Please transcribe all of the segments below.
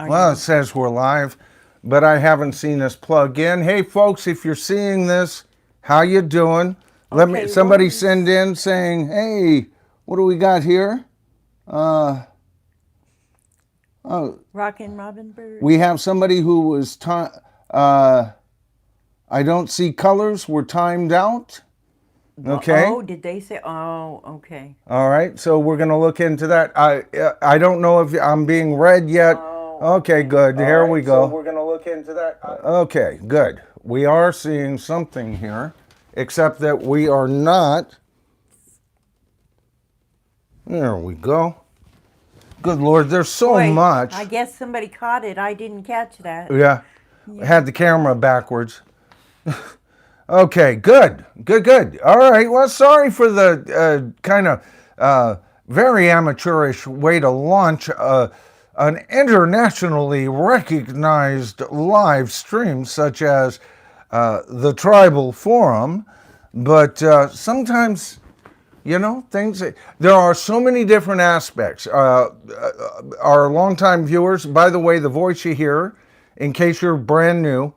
Well, it says we're live, but I haven't seen us plug in. Hey, folks, if you're seeing this, how you doing? Somebody send in saying, hey, what do we got here? Rockin' Robin Bird. We have somebody who was, I don't see colors, we're timed out. Okay. Oh, did they say? Oh, okay. All right, so we're going to look into that. I don't know if I'm being read yet. Okay, good. Here we go. So we're going to look into that. Okay, good. We are seeing something here, except that we are not. There we go. Good Lord, there's so much. I guess somebody caught it. I didn't catch that. Yeah. Had the camera backwards. Okay, good. All right, well, sorry for the kind of very amateurish way to launch an internationally recognized live stream such as the Tribal Forum, but sometimes, you know, there are so many different aspects. Our longtime viewers, by the way, the voice you hear, in case you're brand new,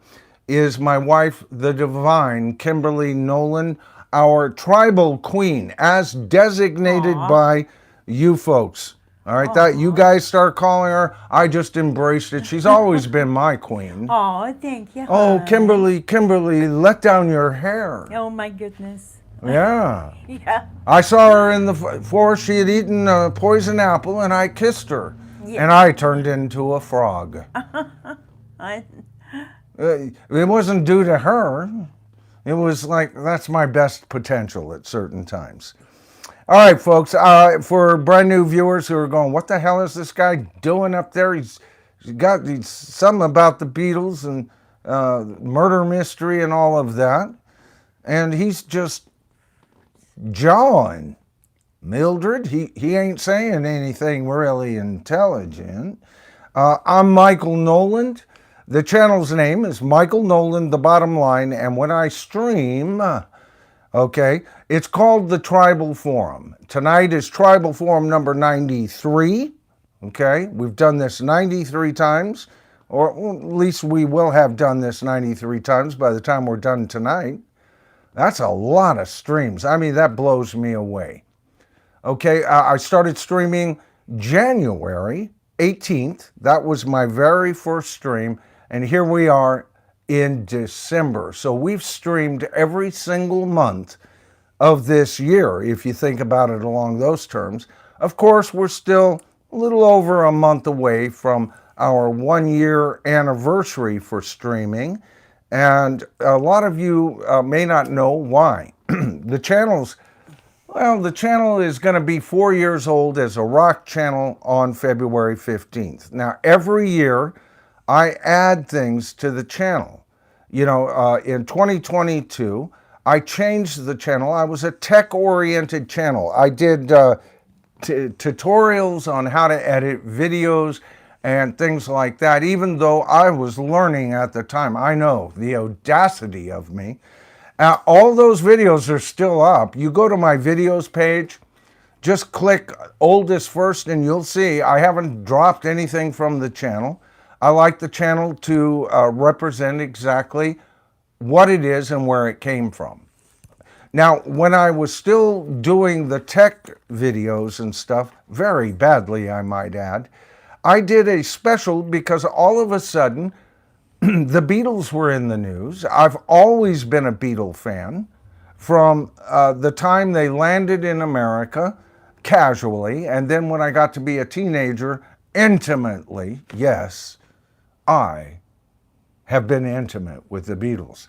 is my wife, the divine Kimberly Nolan, our tribal queen, as designated by you folks. All right, that you guys start calling her. I just embraced it. She's always been my queen. Oh, thank you. Oh, Kimberly, let down your hair. Oh my goodness. Yeah. Yeah. I saw her in the forest. She had eaten a poison apple, and I kissed her, and I turned into a frog. It wasn't due to her. It was like, that's my best potential at certain times. All right, folks, for brand new viewers who are going, what the hell is this guy doing up there? He's got something about the Beatles and murder mystery and all of that. And he's just jawing. Mildred, he ain't saying anything really intelligent. I'm Michael Nolan. The channel's name is Michael Nolan, The Bottom Line, and when I stream, okay, it's called the Tribal Forum. Tonight is Tribal Forum number 93, okay? We've done this 93 times, or at least we will have done this 93 times by the time we're done tonight. That's a lot of streams. I mean, that blows me away. Okay, I started streaming January 18th. That was my very first stream. And here we are in December. So we've streamed every single month of this year, if you think about it along those terms. Of course, we're still a little over a month away from our 1-year anniversary for streaming. And a lot of you may not know why. The channel is going to be 4 years old as a rock channel on February 15th. Now, every year, I add things to the channel. You know, in 2022, I changed the channel. I was a tech-oriented channel. I did tutorials on how to edit videos and things like that, even though I was learning at the time. I know, the audacity of me. All those videos are still up. You go to my videos page, just click oldest first, and you'll see I haven't dropped anything from the channel. I like the channel to represent exactly what it is and where it came from. Now, when I was still doing the tech videos and stuff, very badly I might add, I did a special because all of a sudden, the Beatles were in the news. I've always been a Beatle fan from the time they landed in America, casually, and then when I got to be a teenager, intimately. Yes, I have been intimate with the Beatles.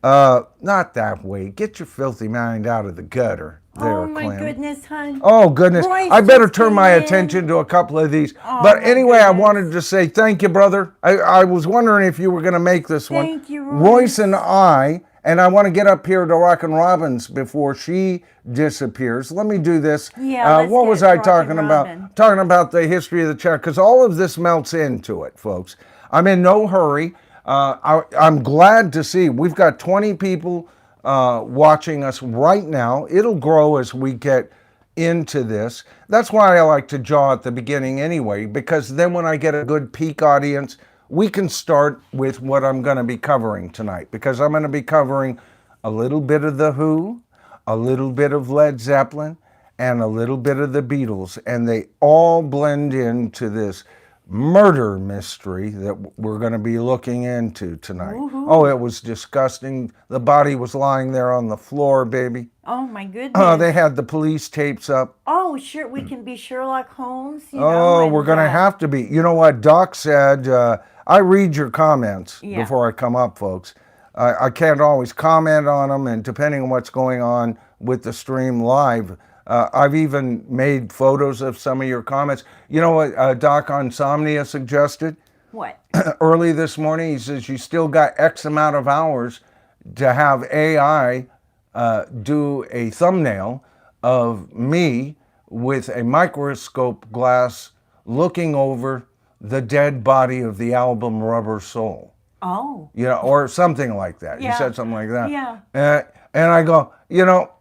Not that way. Get your filthy mind out of the gutter there, Oh my Clem. goodness, hon. Oh, goodness. Royce I better just turn came my in. attention to a couple of these. Oh, but my anyway, I goodness. wanted to say thank you, brother. I was wondering if you were going to make this one. Thank you, Royce Royce. and I want to get up here to Rockin' Robin's before she disappears. Let me do this. Yeah, let's what get was I Rockin' talking about? Robin. Talking about the history of the channel, because all of this melts into it, folks. I'm in no hurry. I'm glad to see we've got 20 people watching us right now. It'll grow as we get into this. That's why I like to jaw at the beginning anyway, because then when I get a good peak audience, we can start with what I'm going to be covering tonight, because I'm going to be covering a little bit of The Who, a little bit of Led Zeppelin, and a little bit of the Beatles, and they all blend into this murder mystery that we're going to be looking into tonight. Woohoo. Oh, it was disgusting. The body was lying there on the floor, baby. Oh my goodness. Oh, they had the police tapes up. Oh, sure, we can be Sherlock Holmes. Oh, we're going to have to be. You know what? Doc said, I read your comments before I come up, folks. I can't always comment on them, and depending on what's going on with the stream live, I've even made photos of some of your comments. You know what Doc Insomnia suggested? What? Early this morning, he says, you still got X amount of hours to have AI do a thumbnail of me with a microscope glass looking over the dead body of the album Rubber Soul. Oh. You know, or something like that. Yeah. He said something like that. Yeah. And I go, you know,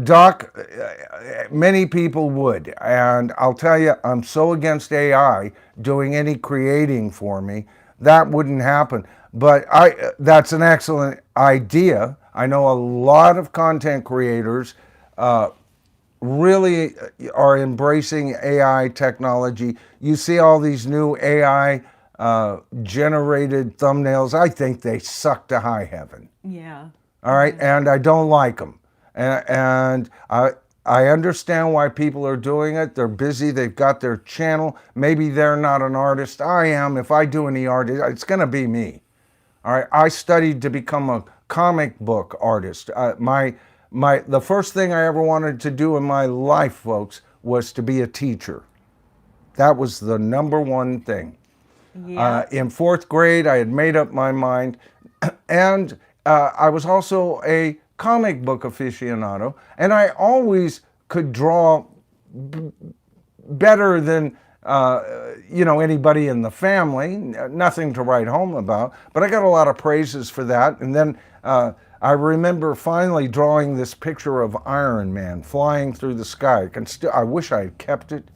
Doc, many people would. And I'll tell you, I'm so against AI doing any creating for me. That wouldn't happen. But that's an excellent idea. I know a lot of content creators really are embracing AI technology. You see all these new AI generated thumbnails. I think they suck to high heaven. Yeah. All right, and I don't like them. And I understand why people are doing it. They're busy. They've got their channel. Maybe they're not an artist. I am. If I do any art, it's going to be me. All right. I studied to become a comic book artist. The first thing I ever wanted to do in my life, folks, was to be a teacher. That was the number one thing. Yeah. In fourth grade, I had made up my mind, and I was also a comic book aficionado, and I always could draw better than anybody in the family. Nothing to write home about, but I got a lot of praises for that. And then I remember finally drawing this picture of Iron Man flying through the sky. I wish I had kept it.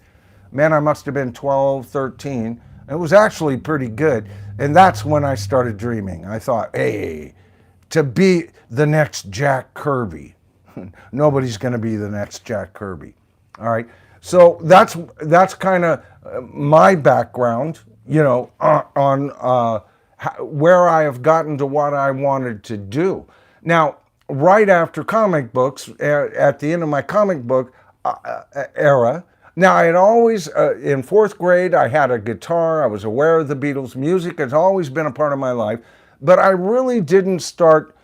Man, I must have been 12, 13. It was actually pretty good, and that's when I started dreaming. I thought, hey, to be the next Jack Kirby. Nobody's going to be the next Jack Kirby. All right. So that's kind of my background, on where I have gotten to what I wanted to do. Now, right after comic books, at the end of my comic book era, now I had always, in fourth grade, I had a guitar. I was aware of the Beatles. Music has always been a part of my life. But I really didn't start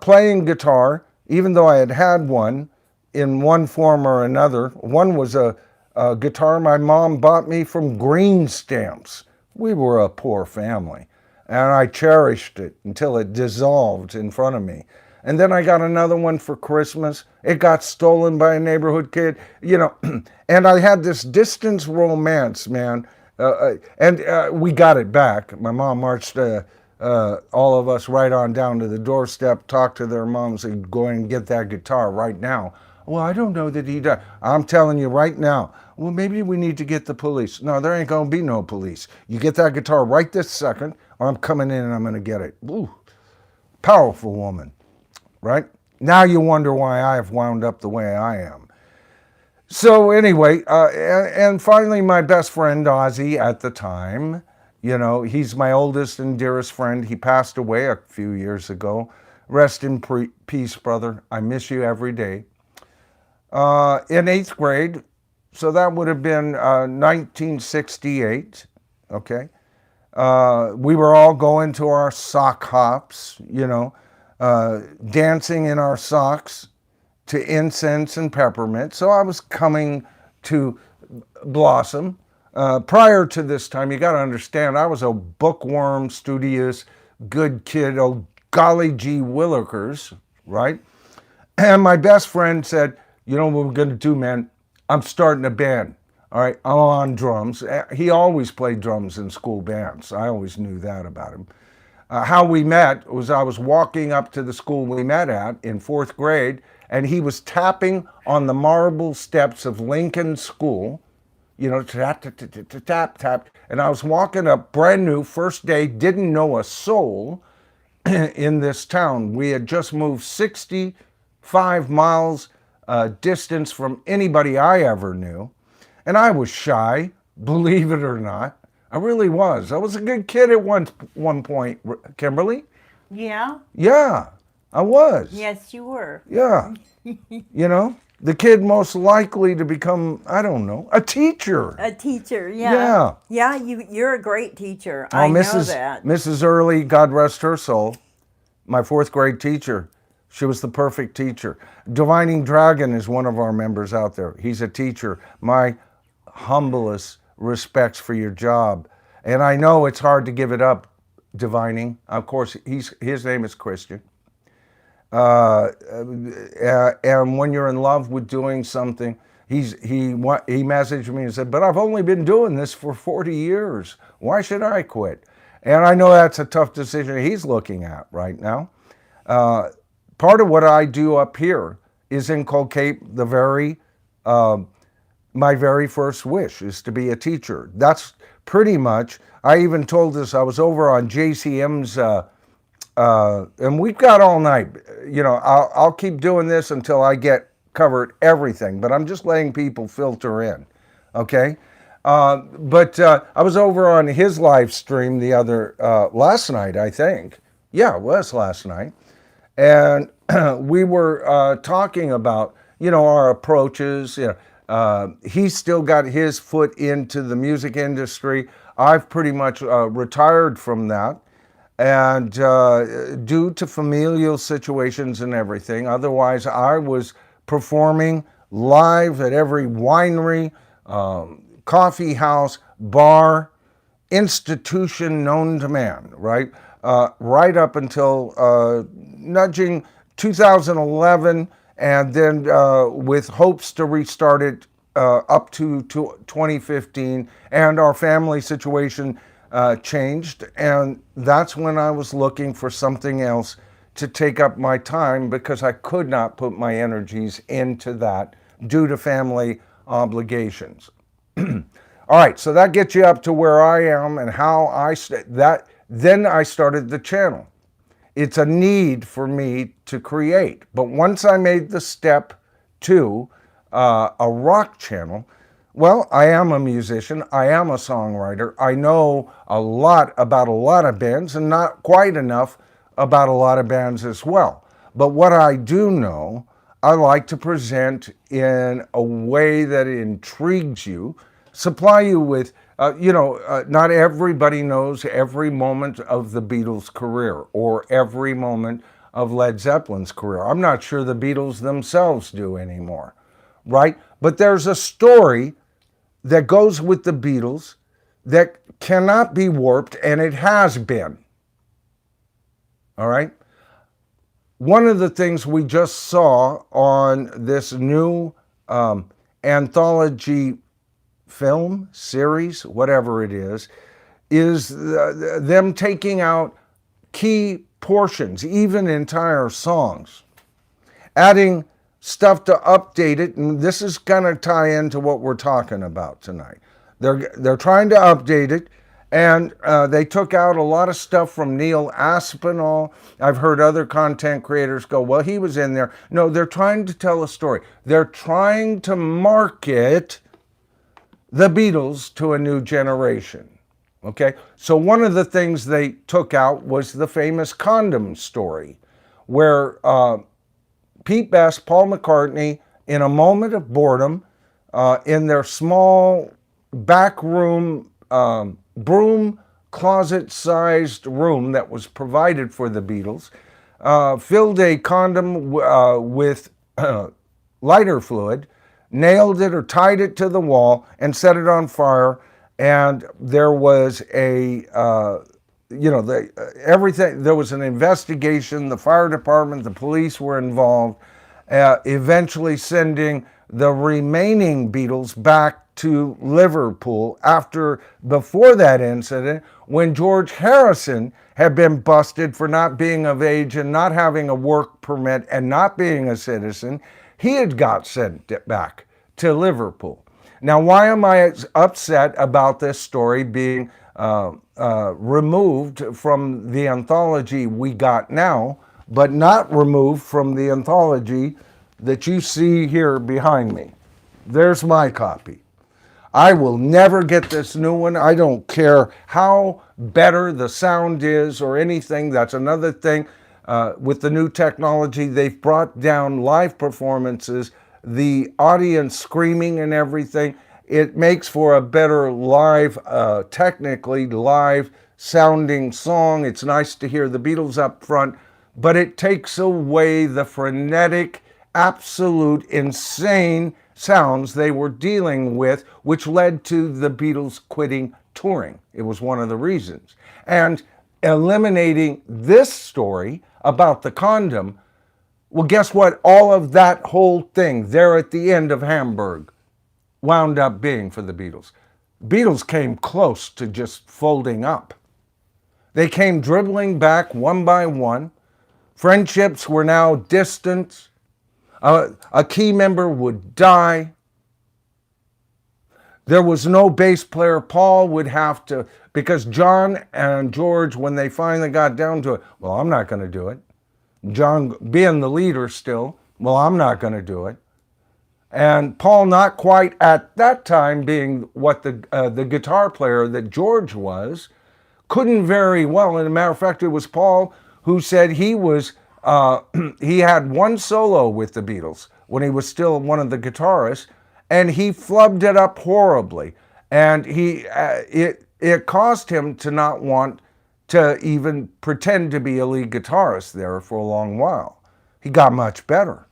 playing guitar, even though I had had one in one form or another. One was a guitar my mom bought me from green stamps. We were a poor family, and I cherished it until it dissolved in front of me. And then I got another one for Christmas. It got stolen by a neighborhood kid, and I had this distance romance, man. And we got it back. My mom marched all of us right on down to the doorstep, talked to their moms, and go and get that guitar right now. Well, I don't know that he does. I'm telling you right now. Well, maybe we need to get the police. No, there ain't going to be no police. You get that guitar right this second, or I'm coming in and I'm going to get it. Ooh, powerful woman, right? Now you wonder why I have wound up the way I am. So anyway, and finally my best friend, Ozzy, at the time, he's my oldest and dearest friend. He passed away a few years ago. Rest in peace, brother. I miss you every day. In eighth grade, so that would have been 1968, okay? We were all going to our sock hops, dancing in our socks to incense and peppermint. So I was coming to blossom. Prior to this time, you got to understand, I was a bookworm, studious, good kid, oh golly gee willikers, right? And my best friend said, you know what we're going to do, man? I'm starting a band. All right, I'm on drums. He always played drums in school bands. I always knew that about him. How we met was I was walking up to the school we met at in fourth grade, and he was tapping on the marble steps of Lincoln School, tap, tap, tap, tap, tap, tap. And I was walking up, brand new, first day, didn't know a soul in this town. We had just moved 65 miles distance from anybody I ever knew. And I was shy, believe it or not. I really was. I was a good kid at one point, Kimberly. Yeah. Yeah, I was. Yes, you were. Yeah. The kid most likely to become, I don't know, a teacher. A teacher, yeah. Yeah. Yeah, you're a great teacher. I know that. Mrs. Early, God rest her soul, my fourth grade teacher. She was the perfect teacher. Divining Dragon is one of our members out there. He's a teacher. My humblest respects for your job. And I know it's hard to give it up, Divining. Of course, his name is Christian. And when you're in love with doing something, he messaged me and said, but I've only been doing this for 40 years. Why should I quit? And I know that's a tough decision he's looking at right now. Part of what I do up here is inculcate my very first wish is to be a teacher. That's pretty much, I even told this, I was over on JCM's, and we've got all night. I'll keep doing this until I get covered everything, but I'm just letting people filter in, okay? But I was over on his live stream last night, I think. Yeah, it was last night. And we were talking about, our approaches. He's still got his foot into the music industry. I've pretty much retired from that. And due to familial situations and everything, otherwise I was performing live at every winery, coffee house, bar, institution known to man, right? Right up until nudging 2011, and then with hopes to restart it up to 2015, and our family situation changed, and that's when I was looking for something else to take up my time because I could not put my energies into that due to family obligations. All right, so that gets you up to where I am and how then I started the channel. It's a need for me to create, but once I made the step to a rock channel, well, I am a musician, I am a songwriter, I know a lot about a lot of bands and not quite enough about a lot of bands as well. But what I do know, I like to present in a way that intrigues you, supply you with, not everybody knows every moment of the Beatles' career or every moment of Led Zeppelin's career. I'm not sure the Beatles themselves do anymore, right? But there's a story that goes with the Beatles that cannot be warped, and it has been. All right? One of the things we just saw on this new anthology film, series, whatever it is them taking out key portions, even entire songs, adding stuff to update it, and this is going to tie into what we're talking about tonight. They're trying to update it, and they took out a lot of stuff from Neil Aspinall. I've heard other content creators go, well, he was in there. No, they're trying to tell a story. They're trying to market the Beatles to a new generation. Okay, so one of the things they took out was the famous condom story, where Pete Best, Paul McCartney, in a moment of boredom, in their small back room, broom closet-sized room that was provided for the Beatles, filled a condom with lighter fluid, nailed it or tied it to the wall, and set it on fire. And there was everything. There was an investigation. The fire department, the police were involved, eventually sending the remaining Beatles back to Liverpool before that incident, when George Harrison had been busted for not being of age and not having a work permit and not being a citizen. He had got sent back to Liverpool. Now, why am I upset about this story being removed from the anthology we got now, but not removed from the anthology that you see here behind me? There's my copy. I will never get this new one. I don't care how better the sound is or anything. That's another thing with the new technology. They've brought down live performances, the audience screaming and everything. It makes for a better live, technically live sounding song. It's nice to hear the Beatles up front, but it takes away the frenetic, absolute, insane sounds they were dealing with, which led to the Beatles quitting touring. It was one of the reasons. And eliminating this story about the condom, well, guess what? All of that whole thing there at the end of Hamburg wound up being for the Beatles. Beatles came close to just folding up. They came dribbling back one by one. Friendships were now distant. A key member would die. There was no bass player. Paul would have to, because John and George, when they finally got down to it, well, I'm not going to do it. John being the leader still, well, I'm not going to do it. And Paul, not quite at that time being what the guitar player that George was, couldn't very well. And as a matter of fact, it was Paul who said he had one solo with the Beatles when he was still one of the guitarists, and he flubbed it up horribly. And it caused him to not want to even pretend to be a lead guitarist there for a long while. He got much better.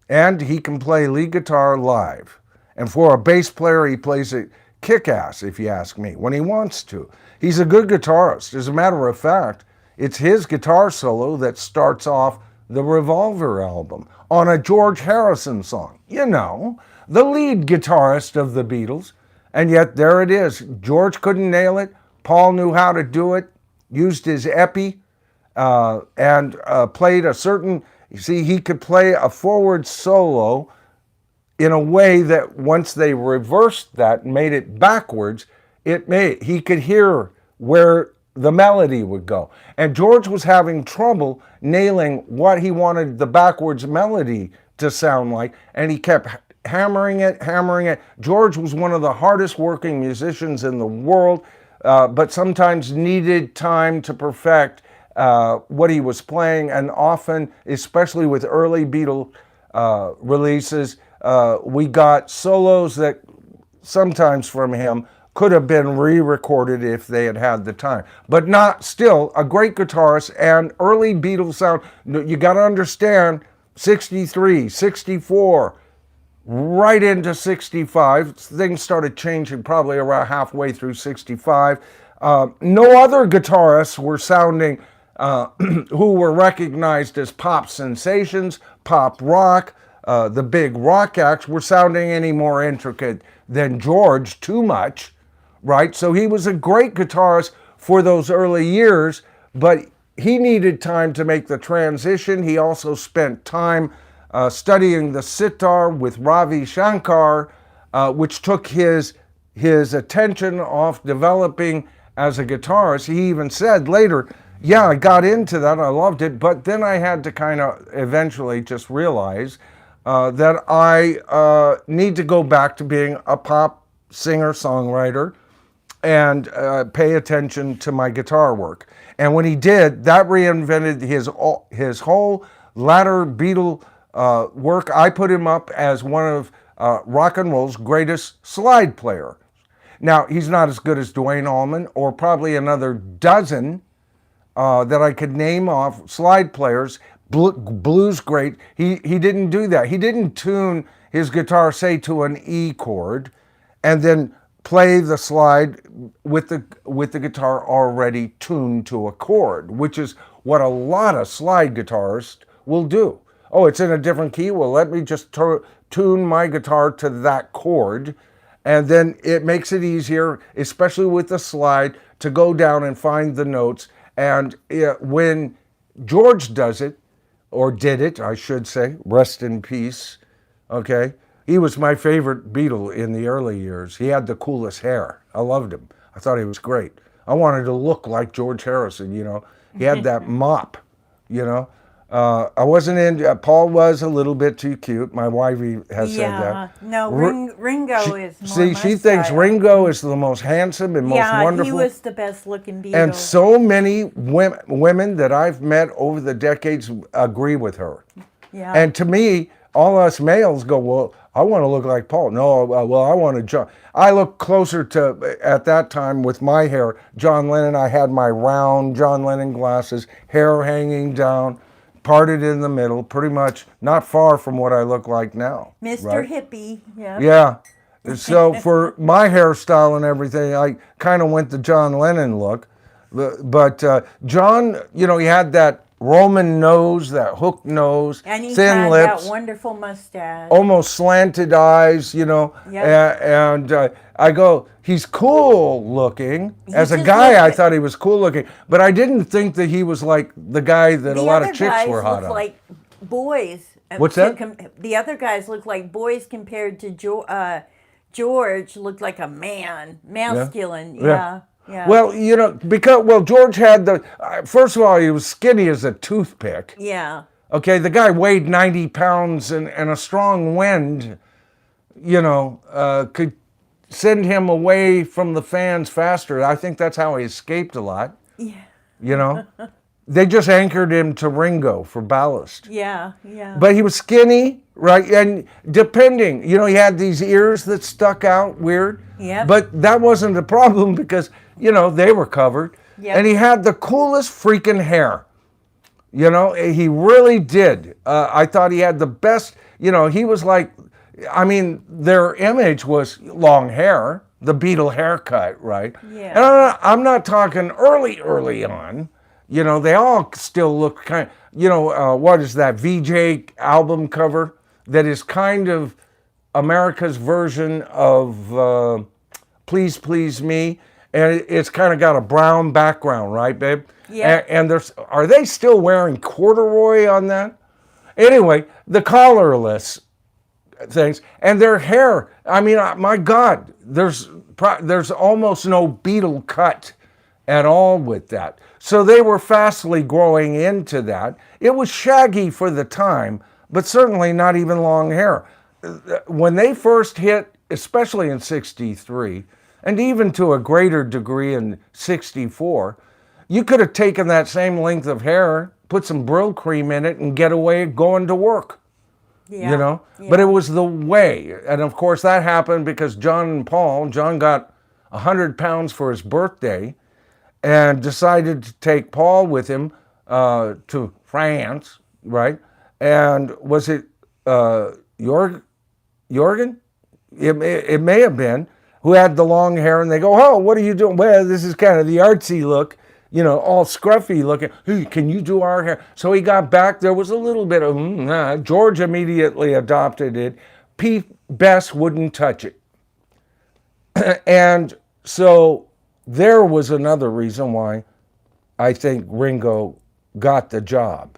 And he can play lead guitar live. And for a bass player, he plays it kick-ass, if you ask me, when he wants to. He's a good guitarist. As a matter of fact, it's his guitar solo that starts off the Revolver album on a George Harrison song. You know, the lead guitarist of the Beatles. And yet there it is. George couldn't nail it. Paul knew how to do it, used his epi, and played a certain... You see, he could play a forward solo in a way that once they reversed that and made it backwards, he could hear where the melody would go. And George was having trouble nailing what he wanted the backwards melody to sound like, and he kept hammering it. George was one of the hardest working musicians in the world, but sometimes needed time to perfect what he was playing, and often, especially with early Beatle releases, we got solos that sometimes from him could have been re-recorded if they had the time. But not still a great guitarist, and early Beatles sound, you got to understand, 63, 64, right into 65, things started changing probably around halfway through 65. No other guitarists were sounding who were recognized as pop sensations, pop rock, the big rock acts were sounding any more intricate than George, too much, right? So he was a great guitarist for those early years, but he needed time to make the transition. He also spent time studying the sitar with Ravi Shankar, which took his attention off developing as a guitarist. He even said later, yeah, I got into that, I loved it, but then I had to kind of eventually just realize that I need to go back to being a pop singer-songwriter and pay attention to my guitar work. And when he did, that reinvented his whole latter Beatle work. I put him up as one of rock and roll's greatest slide player. Now, he's not as good as Duane Allman or probably another dozen that I could name off slide players. Blues great. He didn't do that. He didn't tune his guitar, say, to an E chord and then play the slide with the guitar already tuned to a chord, which is what a lot of slide guitarists will do. Oh, it's in a different key? Well, let me just tune my guitar to that chord and then it makes it easier, especially with the slide, to go down and find the notes. And when George does it, or did it, I should say, rest in peace, okay? He was my favorite Beatle in the early years. He had the coolest hair. I loved him. I thought he was great. I wanted to look like George Harrison, you know. He had that mop, you know. I wasn't in, Paul was a little bit too cute. My wifey has said that. No, Ringo is more See, my she thinks style. Ringo is the most handsome and most wonderful. He was the best looking Beatle. And so many women that I've met over the decades agree with her. Yeah. And to me, all us males go, well, I want to look like Paul. No, well, I want to John. I look closer to, at that time with my hair, John Lennon. I had my round John Lennon glasses, hair hanging down, parted in the middle, pretty much not far from what I look like now. Mr. Right? Hippie. Yeah. Yeah. So for my hairstyle and everything, I kind of went the John Lennon look. But John, you know, he had that Roman nose, that hook nose, And he thin had lips, that wonderful mustache. almost slanted eyes, you know. Yep. And I go, he's cool looking. As a just guy, I looked- thought he was cool looking. But I didn't think that he was like the guy that a lot of chicks were hot look on. like boys. What's that? The other guys look like boys compared to George looked like a man, masculine. Yeah. Well, you know, George had first of all, he was skinny as a toothpick. Yeah. Okay, the guy weighed 90 pounds and a strong wind, you know, could send him away from the fans faster. I think that's how he escaped a lot. Yeah. You know, they just anchored him to Ringo for ballast. Yeah. But he was skinny, right? And depending, you know, he had these ears that stuck out weird. Yeah. But that wasn't a problem because, you know, they were covered. Yep. And he had the coolest freaking hair. You know, he really did. I thought he had the best, you know, he was like, I mean, their image was long hair, the Beatle haircut, right? Yeah. And I'm not talking early on. You know, they all still look kind of, you know, what is that VJ album cover that is kind of America's version of Please Please Me. And it's kind of got a brown background, right, babe? Yeah. And are they still wearing corduroy on that? Anyway, the collarless things and their hair. I mean, my God, there's almost no Beatle cut at all with that. So they were fastly growing into that. It was shaggy for the time, but certainly not even long hair. When they first hit, especially in '63, and even to a greater degree in '64, you could have taken that same length of hair, put some Brill cream in it, and get away going to work. Yeah. You know? Yeah. But it was the way. And of course that happened because John got 100 pounds for his birthday and decided to take Paul with him to France, right? And was it Jorgen? It may have been, who had the long hair, and they go, oh, what are you doing? Well, this is kind of the artsy look, you know, all scruffy looking. Hey, can you do our hair? So he got back. There was a little bit of, George immediately adopted it. Pete Best wouldn't touch it. And so there was another reason why I think Ringo got the job.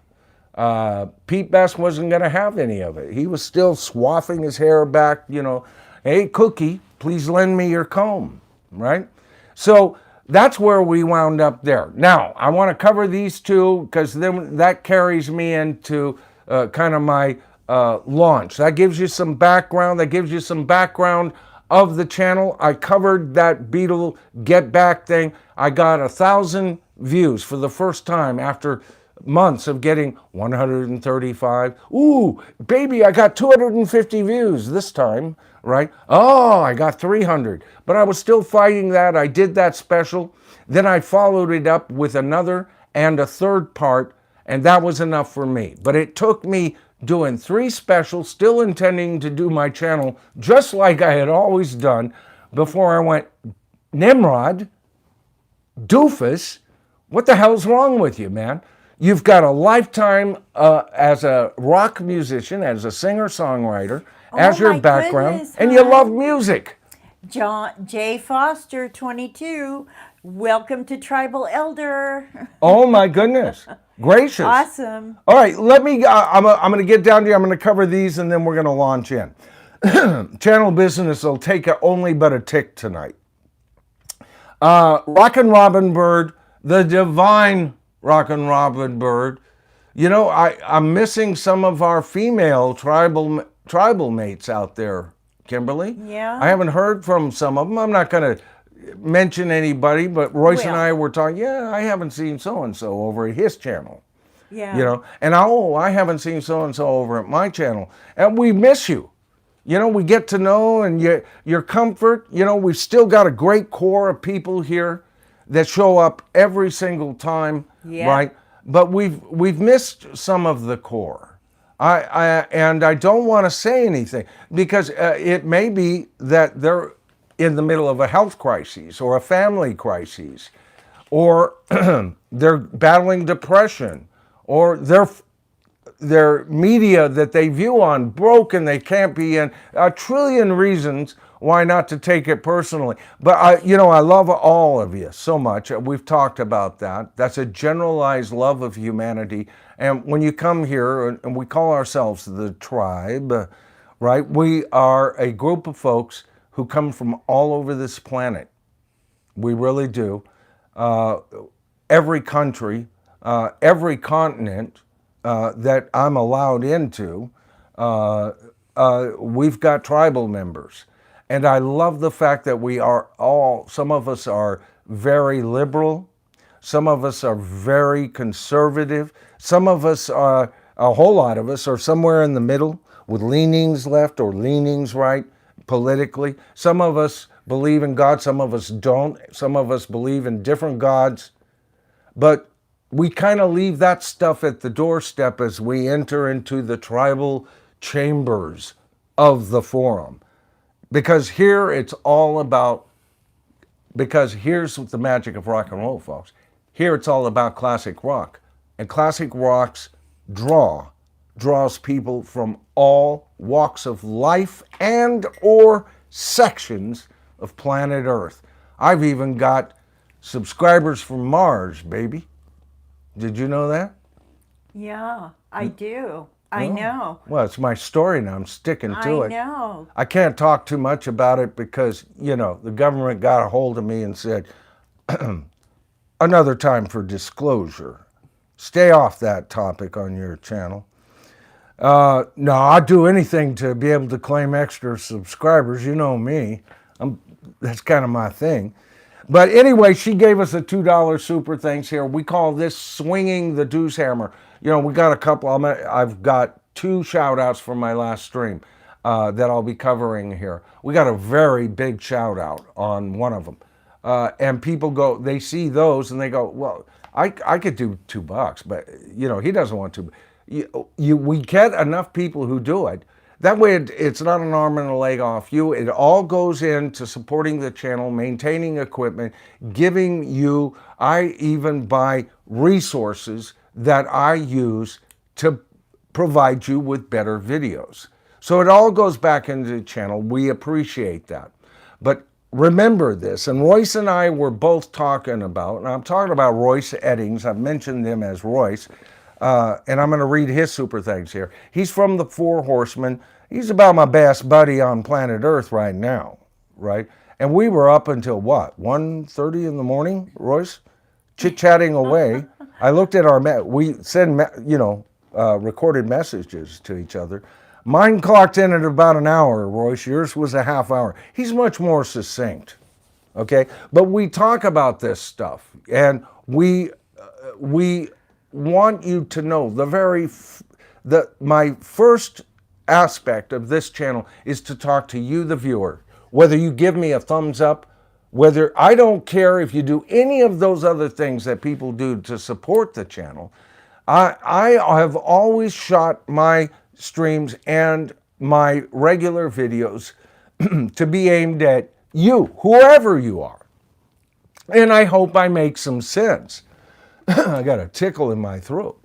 Pete Best wasn't going to have any of it. He was still swathing his hair back, you know, hey, Cookie, please lend me your comb, right? So that's where we wound up there. Now, I want to cover these two because then that carries me into kind of my launch. That gives you some background. That gives you some background of the channel. I covered that Beatle Get Back thing. I got 1,000 views for the first time after months of getting 135. Ooh, baby, I got 250 views this time, right? Oh, I got 300. But I was still fighting that. I did that special. Then I followed it up with another and a third part, and that was enough for me. But it took me doing 3 specials, still intending to do my channel just like I had always done before I went, Nimrod, doofus, what the hell's wrong with you, man? You've got a lifetime as a rock musician, as a singer-songwriter, as your background, goodness, and you love music. John J. Foster, 22. Welcome to Tribal Elder. Oh my goodness. Gracious. Awesome. All right, let me, I'm going to get down to you. I'm going to cover these and then we're going to launch in. Channel business will take only but a tick tonight. Rockin' Robin Bird, the divine Rockin' Robin Bird. You know, I'm missing some of our female tribal mates out there, Kimberly. Yeah. I haven't heard from some of them. I'm not going to mention anybody, but Royce and Well. I were talking, yeah, I haven't seen so-and-so over at his channel. Yeah. You know, and I haven't seen so-and-so over at my channel. And we miss you. You know, we get to know and your comfort. You know, we've still got a great core of people here that show up every single time, Yeah. right? But we've missed some of the core. And I don't want to say anything because it may be that they're in the middle of a health crisis or a family crisis, or they're battling depression, or their media that they view on broken, they can't be in, a trillion reasons why not to take it personally. But I love all of you so much. We've talked about that. That's a generalized love of humanity. And when you come here, and we call ourselves the tribe, right? We are a group of folks who come from all over this planet. We really do. Every country, every continent that I'm allowed into, we've got tribal members. And I love the fact that we are some of us are very liberal, some of us are very conservative, some of us are, a whole lot of us are somewhere in the middle with leanings left or leanings right politically. Some of us believe in God, some of us don't. Some of us believe in different gods. But we kind of leave that stuff at the doorstep as we enter into the tribal chambers of the forum. Because here it's all about, because here's the magic of rock and roll, folks. Here it's all about classic rock. And classic rocks draws people from all walks of life and or sections of planet Earth. I've even got subscribers from Mars, baby. Did you know that? Yeah, I do. I know. Well, it's my story now. I'm sticking to it. I know. I can't talk too much about it because, the government got a hold of me and said, another time for disclosure. Stay off that topic on your channel. No, I'd do anything to be able to claim extra subscribers. You know me. That's kind of my thing. But anyway, she gave us a $2 super thanks here. We call this swinging the deuce hammer. We got a couple. I've got 2 shout outs from my last stream that I'll be covering here. We got a very big shout out on one of them. And people they see those and they go, well, I could do $2, but he doesn't want to. We get enough people who do it. That way it's not an arm and a leg off you. It all goes into supporting the channel, maintaining equipment, giving you, I even buy resources that I use to provide you with better videos. So it all goes back into the channel. We appreciate that. But remember this, and Royce and I were both talking about, and I'm talking about Royce Eddings. I've mentioned him as Royce. And I'm going to read his super thanks here. He's from the Four Horsemen. He's about my best buddy on planet Earth right now, right? And we were up until what, 1:30 in the morning, Royce? Chit-chatting away. I looked at we send, recorded messages to each other. Mine clocked in at about an hour, Royce. Yours was a half hour. He's much more succinct, okay? But we talk about this stuff, and we want you to know my first aspect of this channel is to talk to you, the viewer. Whether you give me a thumbs up, I don't care if you do any of those other things that people do to support the channel. I have always shot my streams and my regular videos to be aimed at you, whoever you are. And I hope I make some sense. I got a tickle in my throat.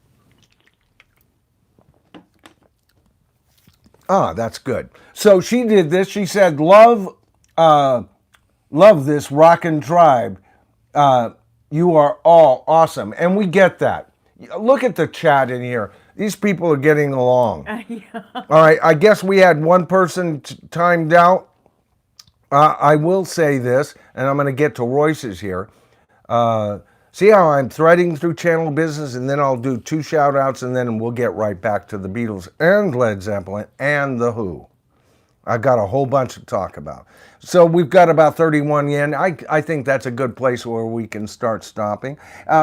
That's good. So she did this. She said, love Love this rockin' tribe. You are all awesome. And we get that. Look at the chat in here. These people are getting along. Yeah. All right, I guess we had one person timed out. I will say this, and I'm going to get to Royce's here. See how I'm threading through channel business, and then I'll do 2 shout outs, and then we'll get right back to the Beatles and Led Zeppelin and The Who. I've got a whole bunch to talk about. So we've got about 31 yen. I think that's a good place where we can start stopping.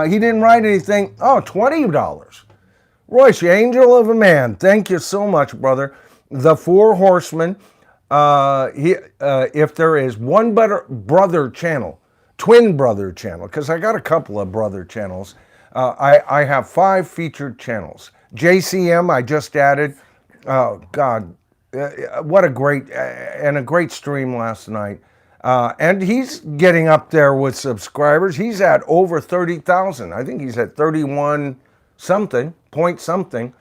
He didn't write anything. Oh, $20. Royce, you angel of a man. Thank you so much, brother. The Four Horsemen. If there is one brother channel, twin brother channel, because I got a couple of brother channels. I have 5 featured channels. JCM I just added. Oh God, what a great stream last night. And he's getting up there with subscribers. He's at over 30,000. I think he's at 31 something, point something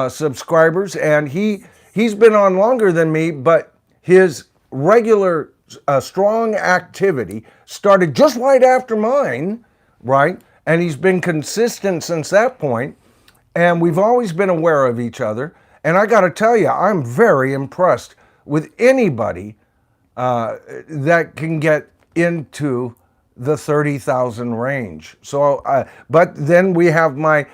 subscribers. And he's been on longer than me, but his regular strong activity started just right after mine, right? And he's been consistent since that point. And we've always been aware of each other. And I got to tell you, I'm very impressed with anybody that can get into the 30,000 range. So, but then we have my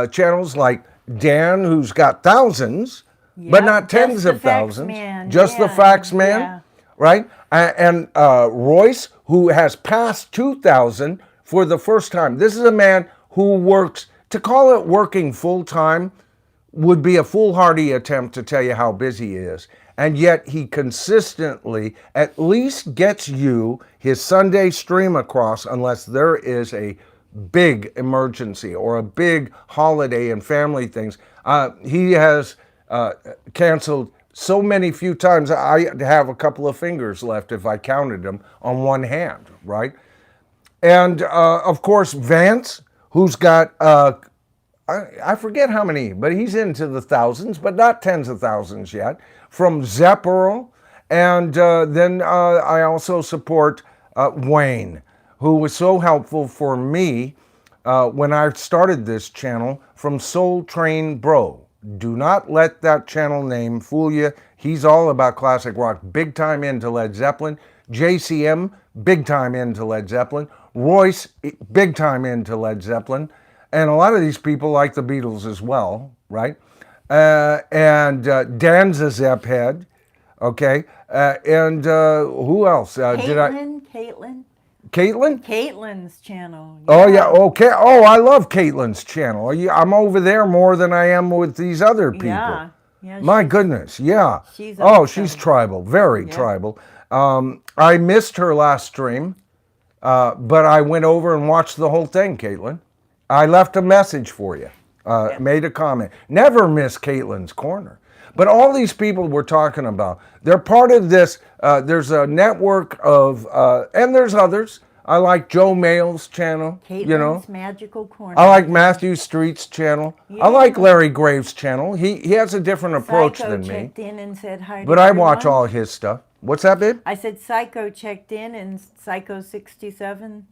channels like Dan, who's got thousands, but not tens of thousands. Just the Facts Man, right? And Royce, who has passed 2,000 for the first time. This is a man who works, to call it working full time would be a foolhardy attempt to tell you how busy he is. And yet he consistently at least gets you his Sunday stream across unless there is a big emergency or a big holiday and family things. He has canceled so many few times, I have a couple of fingers left if I counted them on one hand, right? And of course, Vance, who's got, I forget how many, but he's into the thousands, but not tens of thousands yet, from Zeppelin. And then I also support Wayne, who was so helpful for me when I started this channel, from Soul Train Bro. Do not let that channel name fool you. He's all about classic rock, big time into Led Zeppelin. JCM, big time into Led Zeppelin. Royce, big time into Led Zeppelin. And a lot of these people like the Beatles as well, right? And Dan's a Zepp head, okay? And who else? Caitlin. Caitlin? Caitlin's channel. Yeah. Oh, yeah, okay. Oh, I love Caitlin's channel. I'm over there more than I am with these other people. Yeah. My goodness, yeah. She's she's tribal, very tribal. I missed her last stream, but I went over and watched the whole thing, Caitlin. I left a message for you, made a comment. Never miss Caitlin's Corner. But all these people we're talking about, they're part of this. There's a network of, and there's others. I like Joe Mail's channel. Caitlin's Magical Corner. I like Matthew Street's channel. Yeah. I like Larry Graves' channel. He has a different approach than me. Checked in and said hi to but I watch all his stuff. What's that, babe? I said Psycho checked in, and Psycho 67.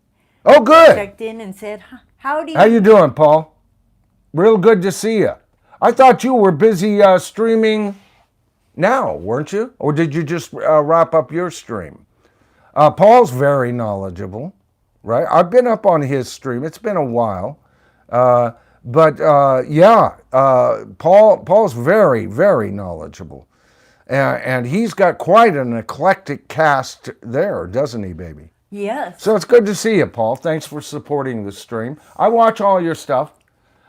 Oh, good. Checked in and said, howdy. How you doing, Paul? Real good to see you. I thought you were busy streaming now, weren't you? Or did you just wrap up your stream? Paul's very knowledgeable, right? I've been up on his stream. It's been a while. Paul's very, very knowledgeable. And he's got quite an eclectic cast there, doesn't he, baby? Yes. So it's good to see you, Paul. Thanks for supporting the stream. I watch all your stuff.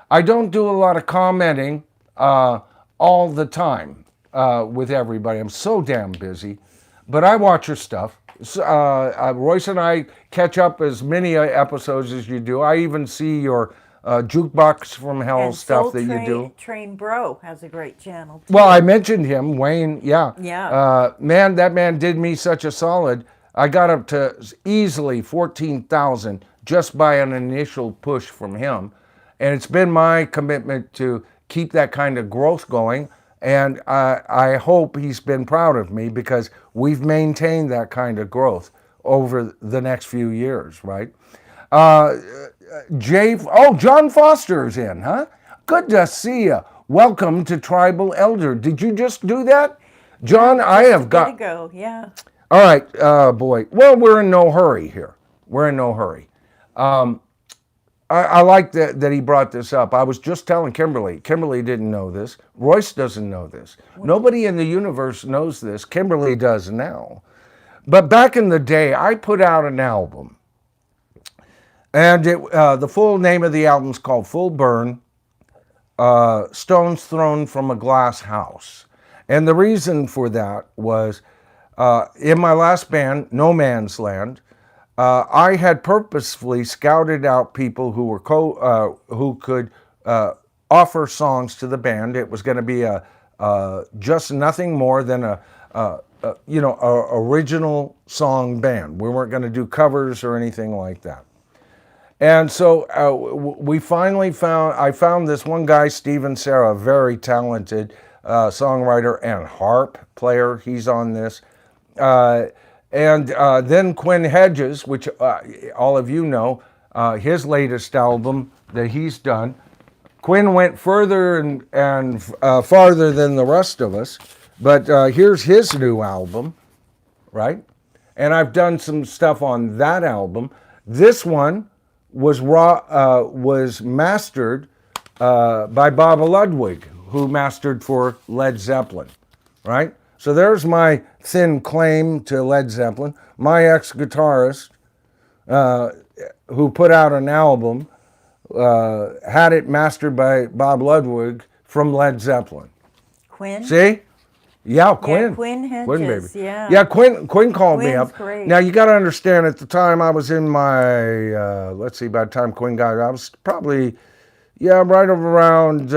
I don't do a lot of commenting all the time with everybody. I'm so damn busy. But I watch your stuff. Royce and I catch up as many episodes as you do. I even see your Jukebox from Hell and stuff that you do. Train Bro has a great channel, too. Well, I mentioned him, Wayne. Yeah. Yeah. Man, that man did me such a solid. I got up to easily 14,000 just by an initial push from him. And it's been my commitment to keep that kind of growth going. And I hope he's been proud of me because we've maintained that kind of growth over the next few years, right? John Foster's in, huh? Good to see you. Welcome to Tribal Elder. Did you just do that? John, I have got to go. Yeah. All right, boy. Well, we're in no hurry here. We're in no hurry. I like that he brought this up. I was just telling Kimberly. Kimberly didn't know this. Royce doesn't know this. Nobody in the universe knows this. Kimberly does now. But back in the day, I put out an album. And the full name of the album is called Full Burn, Stones Thrown from a Glass House. And the reason for that was in my last band, No Man's Land, I had purposefully scouted out people who were who could offer songs to the band. It was going to be just nothing more than a original song band. We weren't going to do covers or anything like that. And so we finally I found this one guy, Steven Serra, a very talented songwriter and harp player. He's on this. And then Quinn Hedges, which all of you know, his latest album that he's done. Quinn went further and farther than the rest of us, but here's his new album, right? And I've done some stuff on that album. This one was mastered by Bob Ludwig, who mastered for Led Zeppelin, right? So there's my thin claim to Led Zeppelin. My ex-guitarist, who put out an album, had it mastered by Bob Ludwig from Led Zeppelin. Quinn? See? Yeah, Quinn. Yeah, Quinn Hedges, Quinn, baby. yeah. Yeah, Quinn called me Quinn's up. great. Now, you got to understand, at the time I was in my, by the time Quinn got, I was probably, right around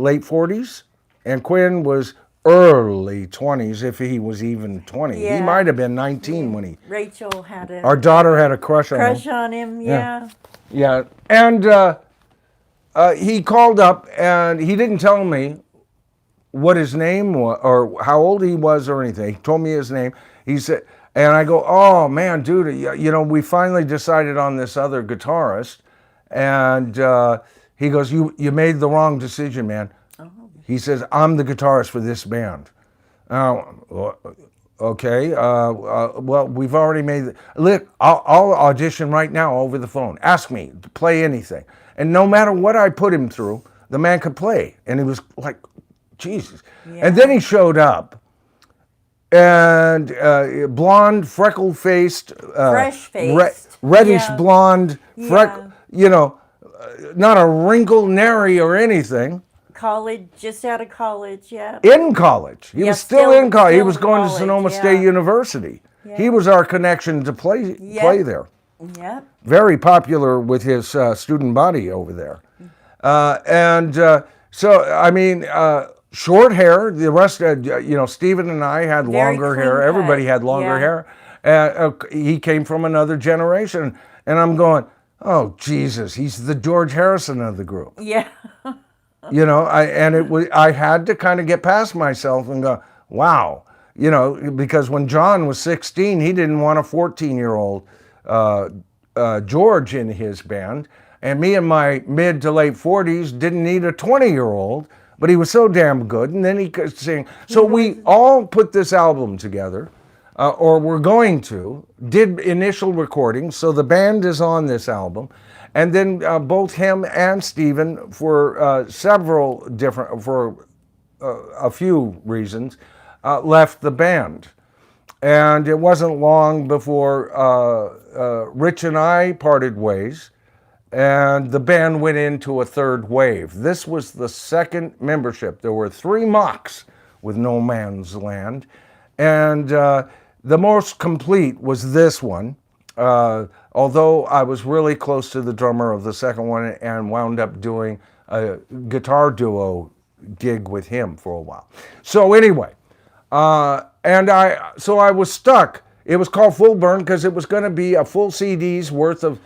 late 40s. And Quinn was early 20s, if he was even 20. Yeah. He might have been 19 when Rachel had our daughter had a crush on him. Yeah. Yeah, and he called up, and he didn't tell me what his name was or how old he was or anything. He told me his name. He said, and I go, oh man, dude, we finally decided on this other guitarist. And he goes, you made the wrong decision, man. Oh. He says, I'm the guitarist for this band. Okay, well, we've already made look, I'll audition right now over the phone. Ask me to play anything. And no matter what I put him through, the man could play. And he was like, Jesus. Yeah. And then he showed up, and blonde, freckle-faced, fresh-faced, reddish blonde, not a wrinkle, nary or anything. College, just out of college, yeah. In college. He was still in college. He was going to Sonoma State University. Yeah. He was our connection to play there. Yep. Very popular with his student body over there. So, I mean, short hair. The rest, Stephen and I had longer hair. Cut. Everybody had longer hair. He came from another generation. And I'm going, oh, Jesus, he's the George Harrison of the group. Yeah. I had to kind of get past myself and go, wow. Because when John was 16, he didn't want a 14-year-old George in his band. And me in my mid to late 40s didn't need a 20-year-old, but he was so damn good. And then he could sing. So we all put this album together, or we're going to, did initial recordings. So the band is on this album. And then both him and Steven, for a few reasons, left the band. And it wasn't long before Rich and I parted ways, and the band went into a third wave. This was the second membership. There were 3 mocks with No Man's Land, and the most complete was this one. Although I was really close to the drummer of the second one and wound up doing a guitar duo gig with him for a while. So anyway, I was stuck. It was called Full Burn because it was going to be a full CD's worth of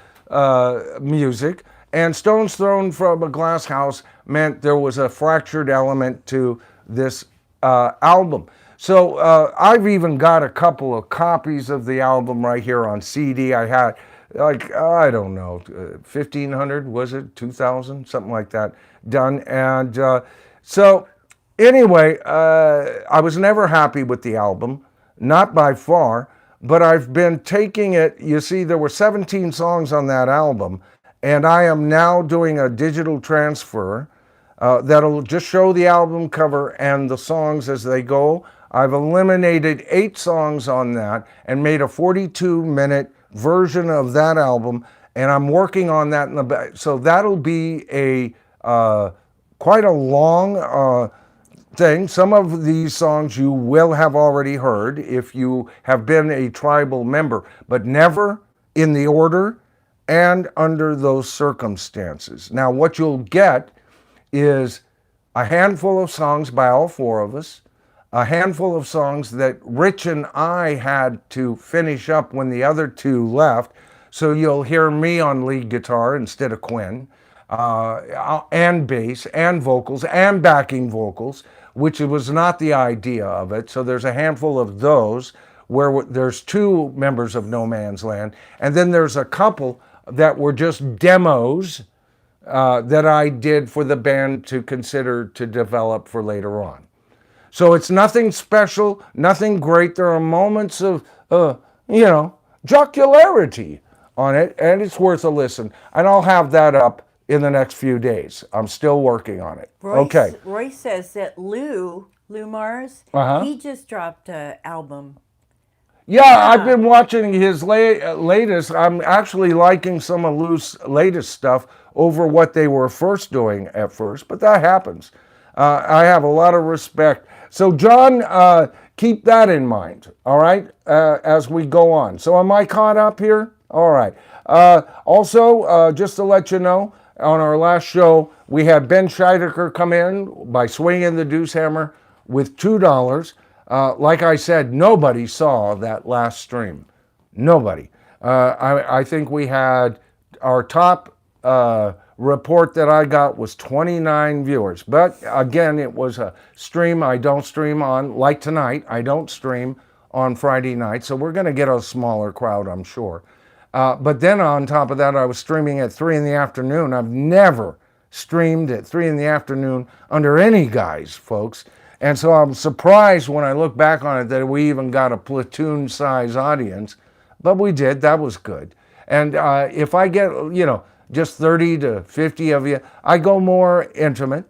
music, and Stones Thrown from a Glass House meant there was a fractured element to this album. So I've even got a couple of copies of the album right here on CD. I had, like, I don't know, 1,500, was it? 2,000? Something like that done. And so anyway, I was never happy with the album, not by far, but I've been taking it. You see, there were 17 songs on that album, and I am now doing a digital transfer that'll just show the album cover and the songs as they go. I've eliminated 8 songs on that and made a 42-minute version of that album, and I'm working on that in the back. So that'll be a quite a long thing. Some of these songs you will have already heard if you have been a tribal member, but never in the order and under those circumstances. Now, what you'll get is a handful of songs by all 4 of us, a handful of songs that Rich and I had to finish up when the other 2 left. So you'll hear me on lead guitar instead of Quinn, and bass and vocals and backing vocals, which was not the idea of it. So there's a handful of those where there's 2 members of No Man's Land. And then there's a couple that were just demos that I did for the band to consider to develop for later on. So it's nothing special, nothing great. There are moments of, jocularity on it, and it's worth a listen. And I'll have that up in the next few days. I'm still working on it. Okay. Roy says that Lou Mars, he just dropped an album. Yeah, I've been watching his latest. I'm actually liking some of Lou's latest stuff over what they were first doing at first, but that happens. I have a lot of respect. So, John, keep that in mind, all right, as we go on. So, am I caught up here? All right. Also, just to let you know, on our last show, we had Ben Scheidecker come in by swinging the deuce hammer with $2. Like I said, nobody saw that last stream. Nobody. I think we had our top report that I got was 29 viewers. But again, it was a stream I don't stream on, like tonight. I don't stream on Friday night, so we're going to get a smaller crowd, I'm sure. But then on top of that, I was streaming at 3 in the afternoon. I've never streamed at 3 in the afternoon under any guise, folks. And so I'm surprised when I look back on it that we even got a platoon-size audience. But we did. That was good. And if I get, just 30 to 50 of you, I go more intimate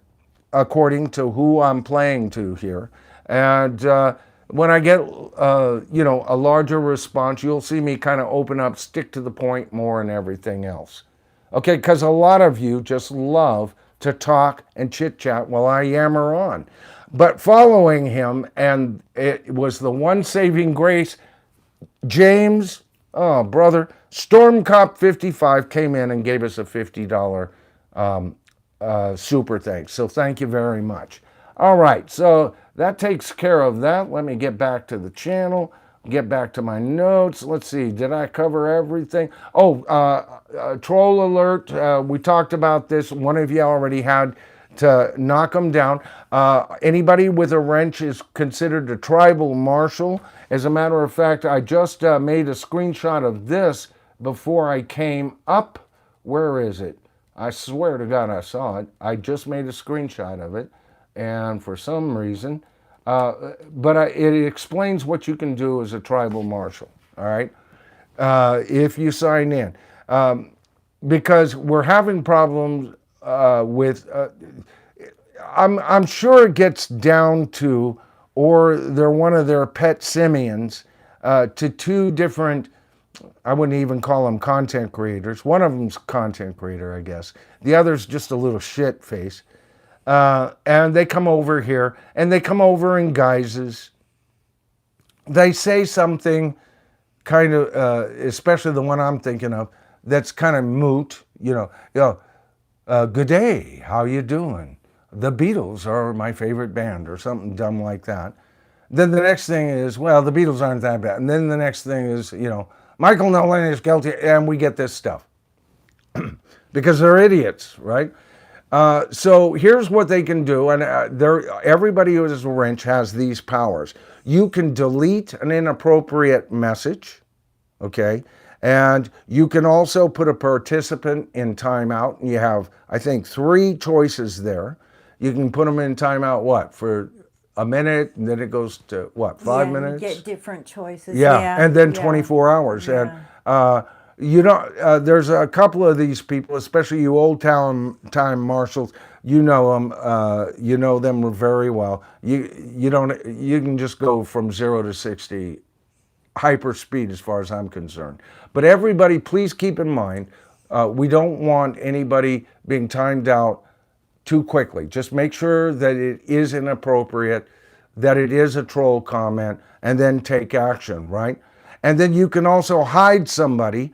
according to who I'm playing to here. And when I get, a larger response, you'll see me kind of open up, stick to the point more and everything else. Okay, because a lot of you just love to talk and chit-chat while I yammer on. But following him, and it was the one saving grace, James, oh, brother, Storm Cop 55 came in and gave us a $50 super thanks. So thank you very much. All right, so that takes care of that. Let me get back to the channel, get back to my notes. Let's see, did I cover everything? Oh, troll alert. We talked about this. One of you already had to knock them down. Anybody with a wrench is considered a tribal marshal. As a matter of fact, I just made a screenshot of this before I came up. Where is it? I swear to God I saw it. I just made a screenshot of it. And for some reason, it explains what you can do as a tribal marshal, all right? If you sign in. Because we're having problems with, I'm sure it gets down to, or they're one of their pet simians, to 2 different, I wouldn't even call them content creators. One of them's content creator, I guess. The other's just a little shit face. And they come over here, and they come over in guises. They say something kind of, especially the one I'm thinking of, that's kind of moot, good day, how you doing? The Beatles are my favorite band, or something dumb like that. Then the next thing is, well, the Beatles aren't that bad. And then the next thing is, Michael Nolan is guilty, and we get this stuff. Because they're idiots, right? So here's what they can do, and everybody who has a wrench has these powers. You can delete an inappropriate message, okay? And you can also put a participant in timeout. And you have, I think, 3 choices there. You can put them in timeout, what, for a minute, and then it goes to, what, 5 minutes? You get different choices. Yeah, and then yeah. 24 hours. Yeah. And there's a couple of these people, especially you old time marshals. You know them. You know them very well. You don't. You can just go from 0 to 60 hyper speed, as far as I'm concerned. But everybody, please keep in mind, we don't want anybody being timed out too quickly. Just make sure that it is inappropriate, that it is a troll comment, and then take action, right? And then you can also hide somebody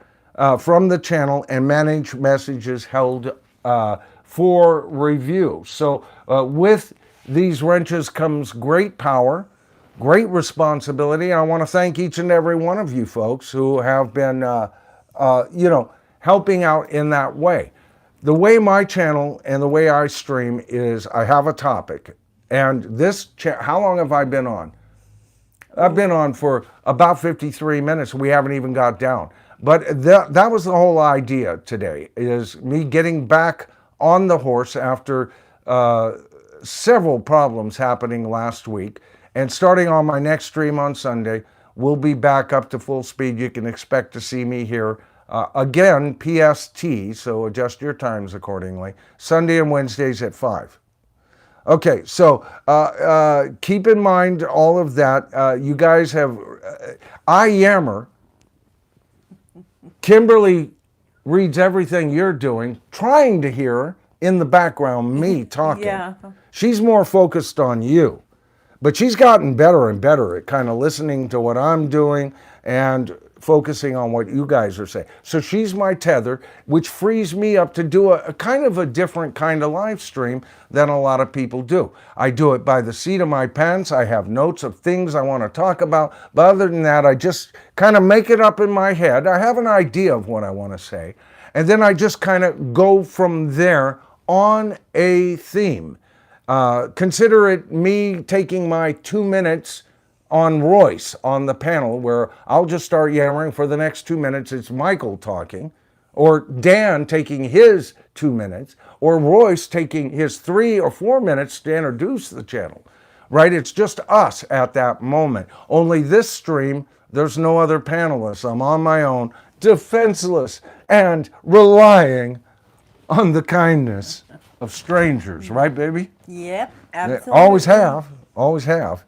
from the channel and manage messages held for review. So with these wrenches comes great power, great responsibility. And I want to thank each and every one of you folks who have been, helping out in that way. The way my channel and the way I stream is I have a topic. And how long have I been on? I've been on for about 53 minutes. We haven't even got down. But that was the whole idea today, is me getting back on the horse after several problems happening last week. And starting on my next stream on Sunday, we'll be back up to full speed. You can expect to see me here again, PST, so adjust your times accordingly, Sunday and Wednesdays at 5. Okay, so keep in mind all of that. You guys have, I yammer. Kimberly reads everything you're doing, trying to hear in the background me talking. Yeah. She's more focused on you. But she's gotten better and better at kind of listening to what I'm doing and focusing on what you guys are saying. So she's my tether, which frees me up to do a kind of a different kind of live stream than a lot of people do. I do it by the seat of my pants. I have notes of things I want to talk about. But other than that, I just kind of make it up in my head. I have an idea of what I want to say. And then I just kind of go from there on a theme. Consider it me taking my 2 minutes on Royce on the panel, where I'll just start yammering for the next 2 minutes. It's Michael talking, or Dan taking his 2 minutes, or Royce taking his 3 or 4 minutes to introduce the channel, right? It's just us at that moment. Only this stream, there's no other panelists. I'm on my own, defenseless, and relying on the kindness of strangers, right, baby? Yep, absolutely. Always have, always have.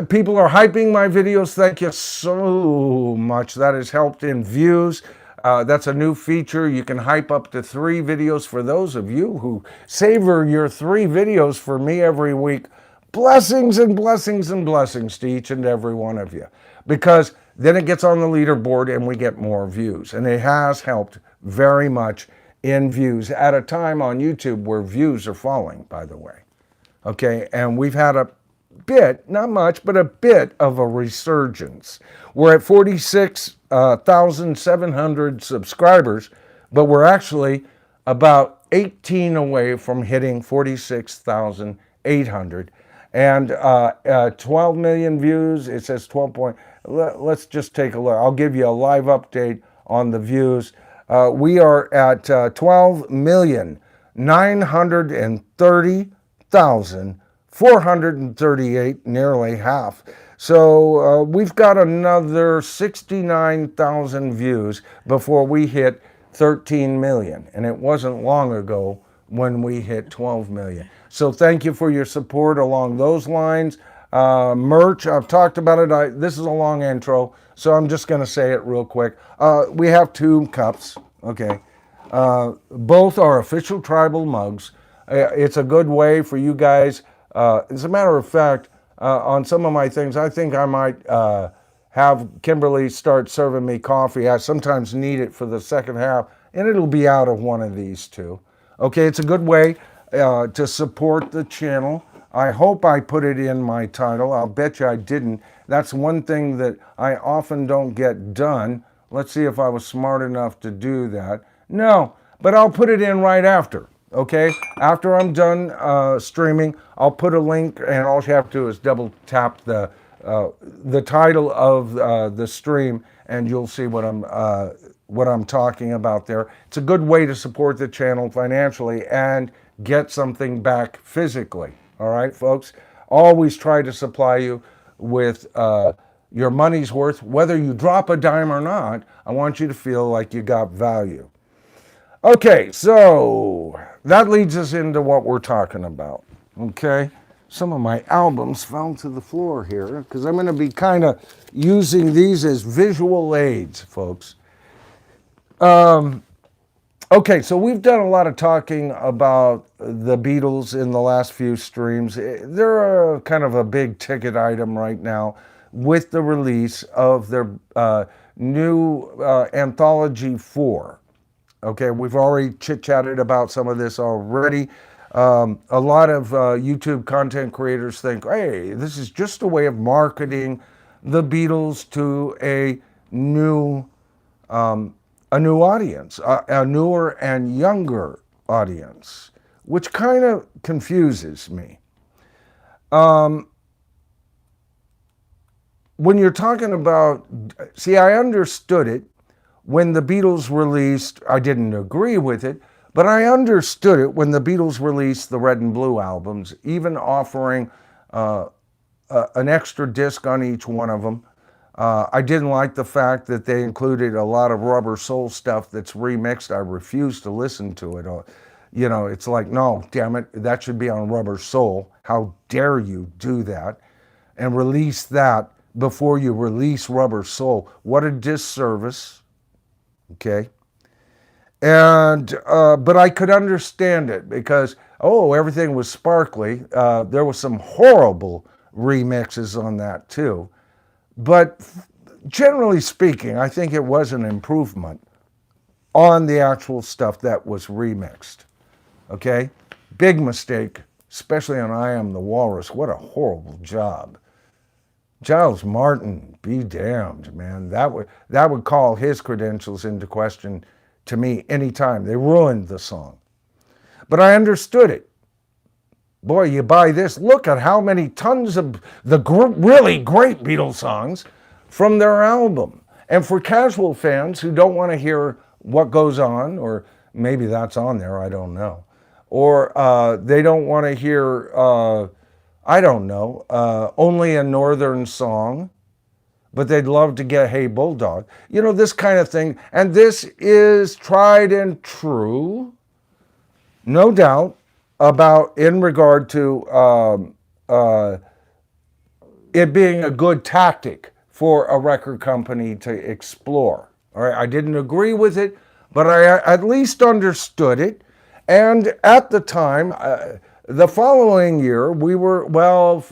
People are hyping my videos. Thank you so much. That has helped in views. That's a new feature. You can hype up to 3 videos for those of you who savor your 3 videos for me every week. Blessings and blessings and blessings to each and every one of you. Because then it gets on the leaderboard and we get more views. And it has helped very much in views at a time on YouTube where views are falling, by the way. Okay, and we've had a bit, not much, but a bit of a resurgence. We're at 46,700 subscribers, but we're actually about 18 away from hitting 46,800. And 12 million views, it says 12 let's just take a look. I'll give you a live update on the views. We are at 12,930,438, nearly half. So we've got another 69,000 views before we hit 13 million. And it wasn't long ago when we hit 12 million. So thank you for your support along those lines. Merch, I've talked about it. This is a long intro, so I'm just going to say it real quick. We have 2 cups, okay? Both are official tribal mugs. It's a good way for you guys. As a matter of fact, on some of my things, I think I might have Kimberly start serving me coffee. I sometimes need it for the second half, and it'll be out of one of these 2. Okay, it's a good way to support the channel. I hope I put it in my title. I'll bet you I didn't. That's one thing that I often don't get done. Let's see if I was smart enough to do that. No, but I'll put it in right after. Okay, after I'm done streaming, I'll put a link, and all you have to do is double tap the title of the stream, and you'll see what I'm talking about there. It's a good way to support the channel financially and get something back physically. All right, folks. Always try to supply you with your money's worth, whether you drop a dime or not. I want you to feel like you got value. Okay, so that leads us into what we're talking about. Okay, some of my albums fell to the floor here because I'm going to be kind of using these as visual aids, folks. Okay, so we've done a lot of talking about the Beatles in the last few streams. They're kind of a big ticket item right now with the release of their new Anthology 4. Okay, we've already chit-chatted about some of this already. A lot of YouTube content creators think, hey, this is just a way of marketing the Beatles to a new audience, a newer and younger audience, which kind of confuses me. When you're talking about, see, I understood it. When the Beatles released, I didn't agree with it, but I understood it when the Beatles released the Red and Blue albums, even offering an extra disc on each one of them. I didn't like the fact that they included a lot of Rubber Soul stuff that's remixed. I refused to listen to it. You know, it's like, no, damn it, that should be on Rubber Soul. How dare you do that and release that before you release Rubber Soul? What a disservice. Okay, and but I could understand it because everything was sparkly. There was some horrible remixes on that too, but generally speaking, I think it was an improvement on the actual stuff that was remixed. Okay, big mistake, especially on "I Am the Walrus." What a horrible job. Giles Martin, be damned, man. That would call his credentials into question to me anytime. They ruined the song. But I understood it. Boy, you buy this. Look at how many tons of the really great Beatles songs from their album. And for casual fans who don't want to hear what goes on, or maybe that's on there, I don't know. Or they don't want to hear... I don't know, only a Northern song, but they'd love to get Hey Bulldog. You know, this kind of thing. And this is tried and true, no doubt, about in regard to it being a good tactic for a record company to explore. All right, I didn't agree with it, but I at least understood it. And at the time... the following year, we were, well,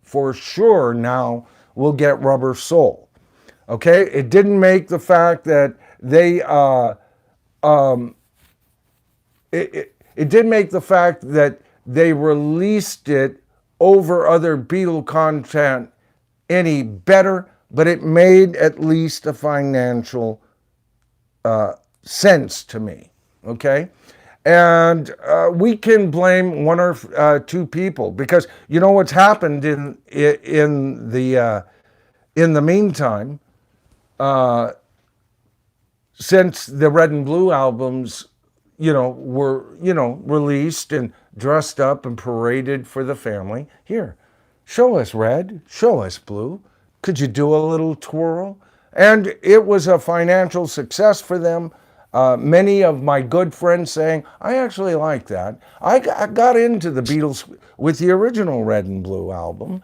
for sure now we'll get Rubber Soul. Okay? It didn't make the fact that they, it did make the fact that they released it over other Beatle content any better, but it made at least a financial sense to me. Okay? And we can blame one or two people because you know what's happened in the meantime since the Red and Blue albums, were released and dressed up and paraded for the family. Here, show us Red, show us Blue. Could you do a little twirl? And it was a financial success for them. Many of my good friends saying, I actually like that. I got into the Beatles with the original Red and Blue album.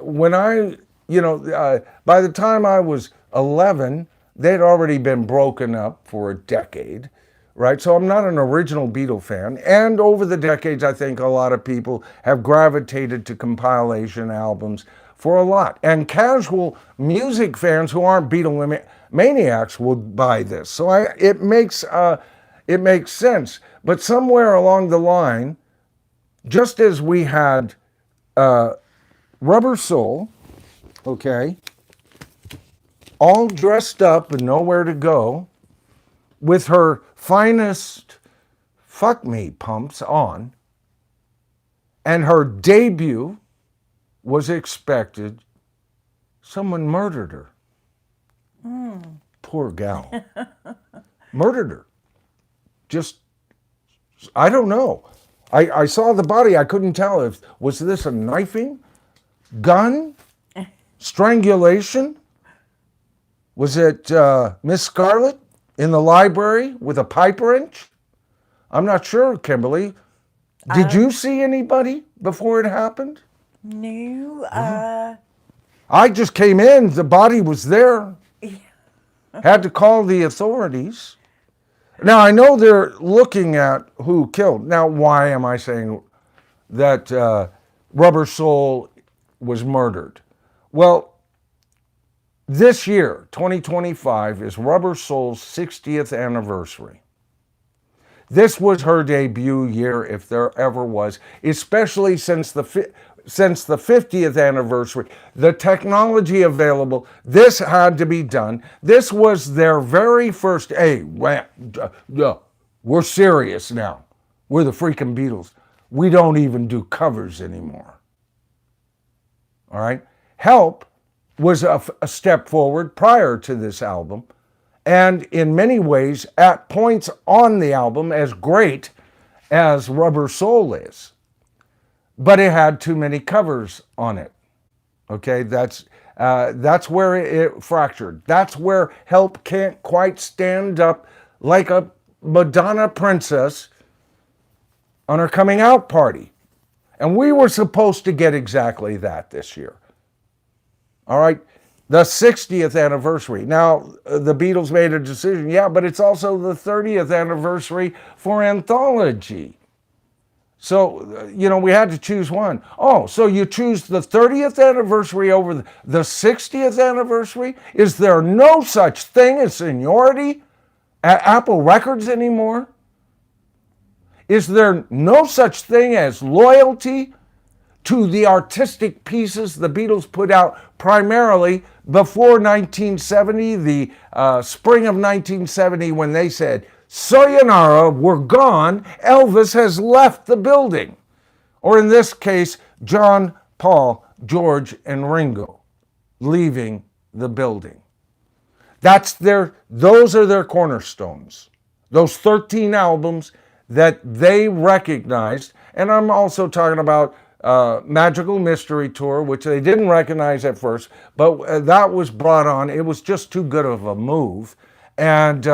When by the time I was 11, they'd already been broken up for a decade, right? So I'm not an original Beatle fan. And over the decades, I think a lot of people have gravitated to compilation albums for a lot. And casual music fans who aren't Beatle maniacs will buy this. So it makes sense. But somewhere along the line, just as we had Rubber Soul, okay, all dressed up and nowhere to go, with her finest Fuck Me pumps on, and her debut was expected. Someone murdered her. Poor gal. Murdered her. Just, I don't know. I saw the body. I couldn't tell if, was this a knifing, gun, strangulation? Was it Miss Scarlett in the library with a pipe wrench? I'm not sure, Kimberly. Did you see anybody before it happened? No. I just came in. The body was there. Had to call the authorities. Now, I know they're looking at who killed. Now, why am I saying that Rubber Soul was murdered? Well, this year, 2025, is Rubber Soul's 60th anniversary. This was her debut year, if there ever was, especially since the 50th anniversary. The technology available, this had to be done. This was their very first, hey, we're serious now. We're the freaking Beatles. We don't even do covers anymore. All right? Help was a step forward prior to this album, and in many ways, at points on the album, as great as Rubber Soul is. But it had too many covers on it. Okay, that's where it fractured. That's where Help can't quite stand up like a Madonna princess on her coming out party. And we were supposed to get exactly that this year. All right, the 60th anniversary. Now, the Beatles made a decision, yeah, but it's also the 30th anniversary for Anthology. So, we had to choose one. Oh, so you choose the 30th anniversary over the 60th anniversary? Is there no such thing as seniority at Apple Records anymore? Is there no such thing as loyalty to the artistic pieces the Beatles put out primarily before 1970, the spring of 1970, when they said, sayonara, we're gone, Elvis has left the building. Or in this case, John, Paul, George, and Ringo leaving the building. Those are their cornerstones. Those 13 albums that they recognized, and I'm also talking about Magical Mystery Tour, which they didn't recognize at first, but that was brought on. It was just too good of a move, and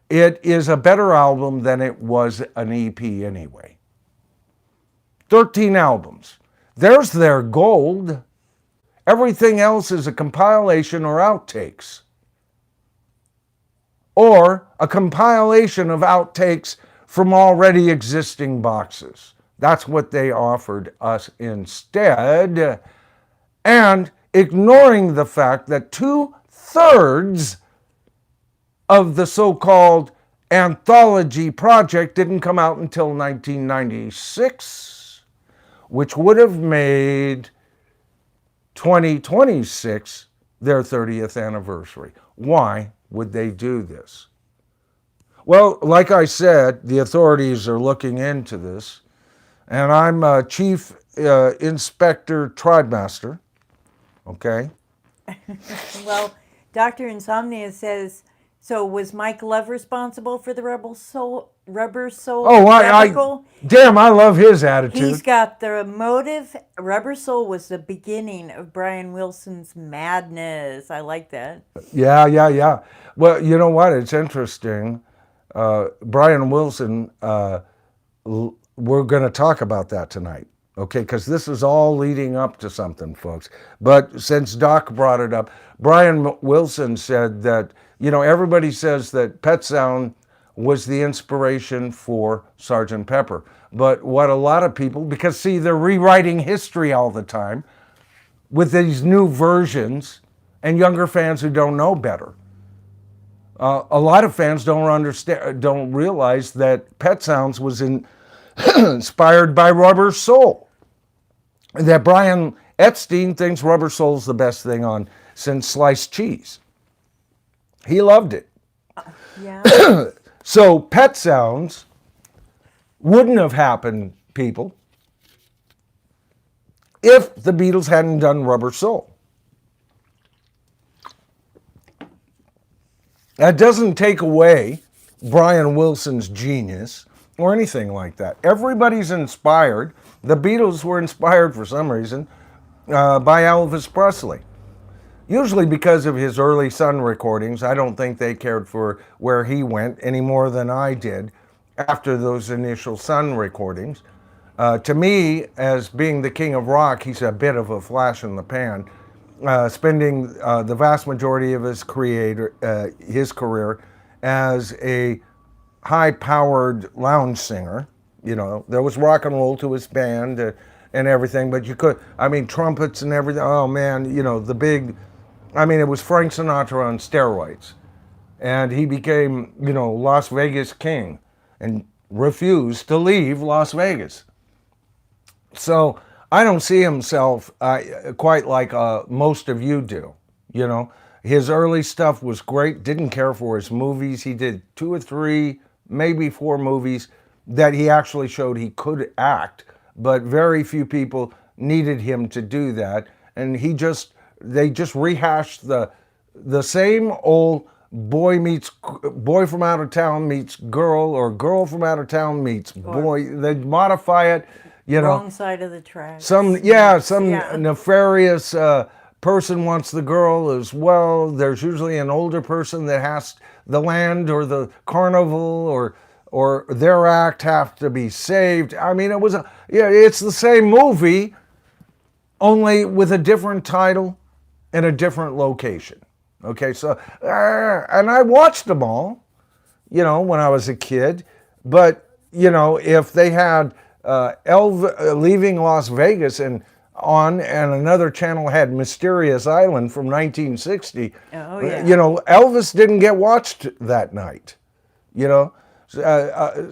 it is a better album than it was an EP anyway. 13 albums. There's their gold. Everything else is a compilation or outtakes, or a compilation of outtakes from already existing boxes. That's what they offered us instead. And ignoring the fact that 2/3 of the so-called anthology project didn't come out until 1996, which would have made 2026 their 30th anniversary. Why would they do this? Well, like I said, the authorities are looking into this, and I'm Chief Inspector Tridemaster, okay? Well, Dr. Insomnia says, so was Mike Love responsible for the Rubber Soul Oh, I love his attitude. He's got the motive. Rubber Soul was the beginning of Brian Wilson's madness. I like that. Yeah. Well, you know what? It's interesting. Brian Wilson, we're going to talk about that tonight, okay? Because this is all leading up to something, folks. But since Doc brought it up, Brian Wilson said that, everybody says that Pet Sound was the inspiration for Sgt. Pepper. But what a lot of people, because see, they're rewriting history all the time with these new versions and younger fans who don't know better. A lot of fans don't realize that Pet Sounds was inspired by Rubber Soul. That Brian Epstein thinks Rubber Soul's the best thing on since sliced cheese. He loved it. Yeah. So Pet Sounds wouldn't have happened, people, if the Beatles hadn't done Rubber Soul. That doesn't take away Brian Wilson's genius or anything like that. Everybody's inspired. The Beatles were inspired for some reason by Elvis Presley. Usually because of his early Sun recordings. I don't think they cared for where he went any more than I did after those initial Sun recordings. To me, as being the king of rock, he's a bit of a flash in the pan, spending the vast majority of his career as a high-powered lounge singer. You know, there was rock and roll to his band and everything, but you could, I mean, trumpets and everything. Oh man, you know, the big, I mean, it was Frank Sinatra on steroids. And he became, you know, Las Vegas king and refused to leave Las Vegas. So I don't see himself quite like most of you do, you know. His early stuff was great, didn't care for his movies. He did 2 or 3, maybe 4 movies that he actually showed he could act, but very few people needed him to do that. And they just rehashed the same old boy from out of town meets girl, or girl from out of town meets boy. They modify it, you know. Wrong side of the tracks. Some nefarious person wants the girl as well. There's usually an older person that has the land or the carnival or their act have to be saved. I mean, it's the same movie, only with a different title and a different location. Okay, so, and I watched them all, you know, when I was a kid. But, you know, if they had Leaving Las Vegas and another channel had Mysterious Island from 1960, you know, Elvis didn't get watched that night. You know,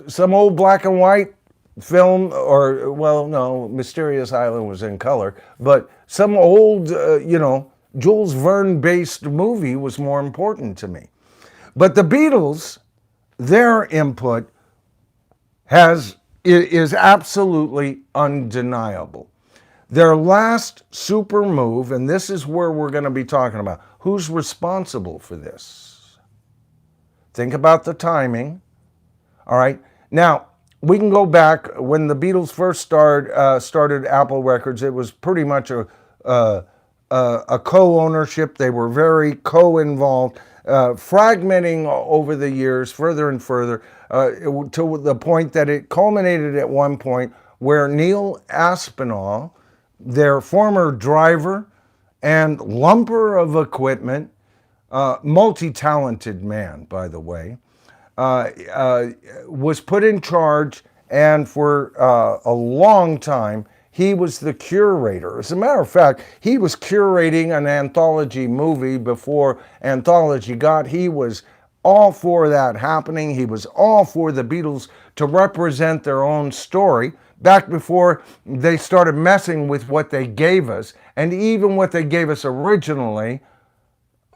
some old black and white film, or, well, no, Mysterious Island was in color, but some old, you know, Jules Verne-based movie was more important to me. But the Beatles, their input is absolutely undeniable. Their last super move, and this is where we're going to be talking about, who's responsible for this? Think about the timing. All right. Now, we can go back when the Beatles first started Apple Records. It was pretty much a co-ownership. They were very co-involved, fragmenting over the years further and further to the point that it culminated at one point where Neil Aspinall, their former driver and lumper of equipment, multi-talented man, by the way, was put in charge, and for a long time, he was the curator. As a matter of fact, he was curating an anthology movie before anthology got. He was all for that happening. He was all for the Beatles to represent their own story back before they started messing with what they gave us. And even what they gave us originally,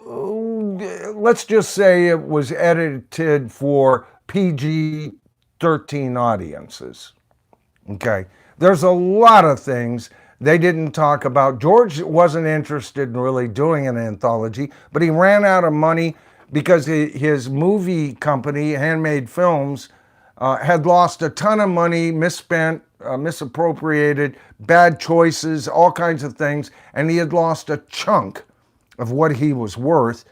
let's just say it was edited for PG-13 audiences. Okay. There's a lot of things they didn't talk about. George wasn't interested in really doing an anthology, but he ran out of money because his movie company, Handmade Films, had lost a ton of money, misspent, misappropriated, bad choices, all kinds of things, and he had lost a chunk of what he was worth.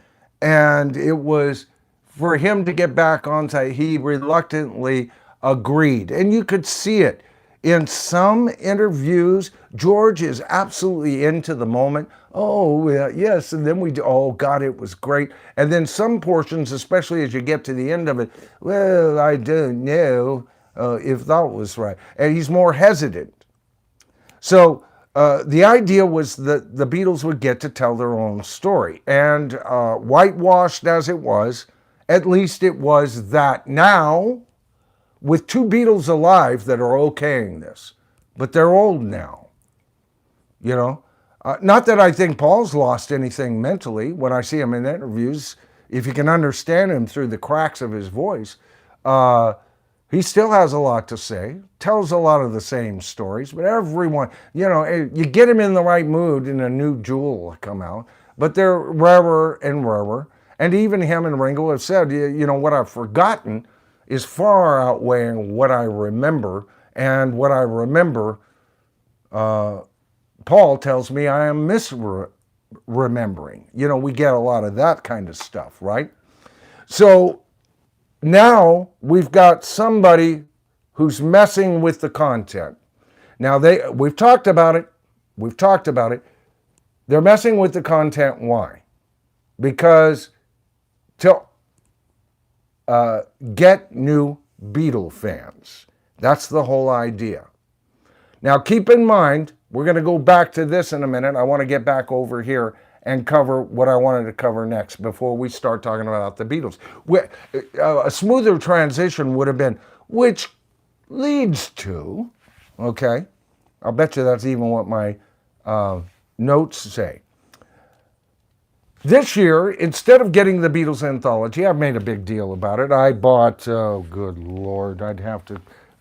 And it was for him to get back on site, he reluctantly agreed. And you could see it. In some interviews, George is absolutely into the moment. Oh, yes, and then oh, God, it was great. And then some portions, especially as you get to the end of it, well, I don't know if that was right. And he's more hesitant. So the idea was that the Beatles would get to tell their own story. And whitewashed as it was, at least it was that. Now, with 2 Beatles alive that are okaying this, but they're old now, you know. Not that I think Paul's lost anything mentally when I see him in interviews. If you can understand him through the cracks of his voice, He still has a lot to say, tells a lot of the same stories, but everyone, you get him in the right mood and a new jewel will come out. But they're rarer and rarer. And even him and Ringo have said, what I've forgotten is far outweighing what I remember. And what I remember, Paul tells me I am misremembering. We get a lot of that kind of stuff, right? So now we've got somebody who's messing with the content. Now we've talked about it. They're messing with the content. Why? Because to get new Beatle fans. That's the whole idea. Now keep in mind, we're going to go back to this in a minute. I want to get back over here and cover what I wanted to cover next before we start talking about the Beatles. A smoother transition would have been, which leads to, okay, I'll bet you that's even what my notes say. This year, instead of getting the Beatles anthology, I've made a big deal about it. I bought, oh good Lord,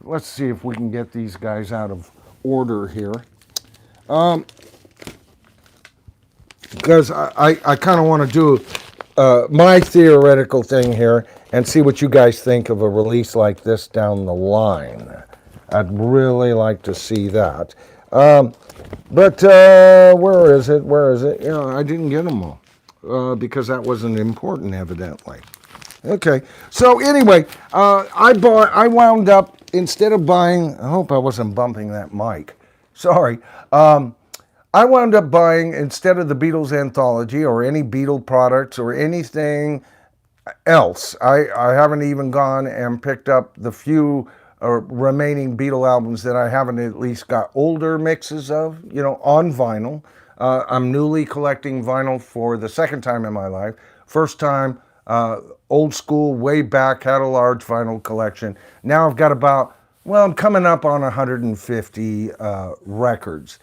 let's see if we can get these guys out of order here. Because I kind of want to do my theoretical thing here and see what you guys think of a release like this down the line. I'd really like to see that. But where is it? I didn't get them all because that wasn't important, evidently. Okay, so anyway, I wound up, instead of buying, I hope I wasn't bumping that mic. Sorry. I wound up buying, instead of the Beatles anthology or any Beatle products or anything else, I haven't even gone and picked up the few remaining Beatle albums that I haven't at least got older mixes of, on vinyl. I'm newly collecting vinyl for the second time in my life. First time, old school, way back, had a large vinyl collection. Now I've got I'm coming up on 150 records.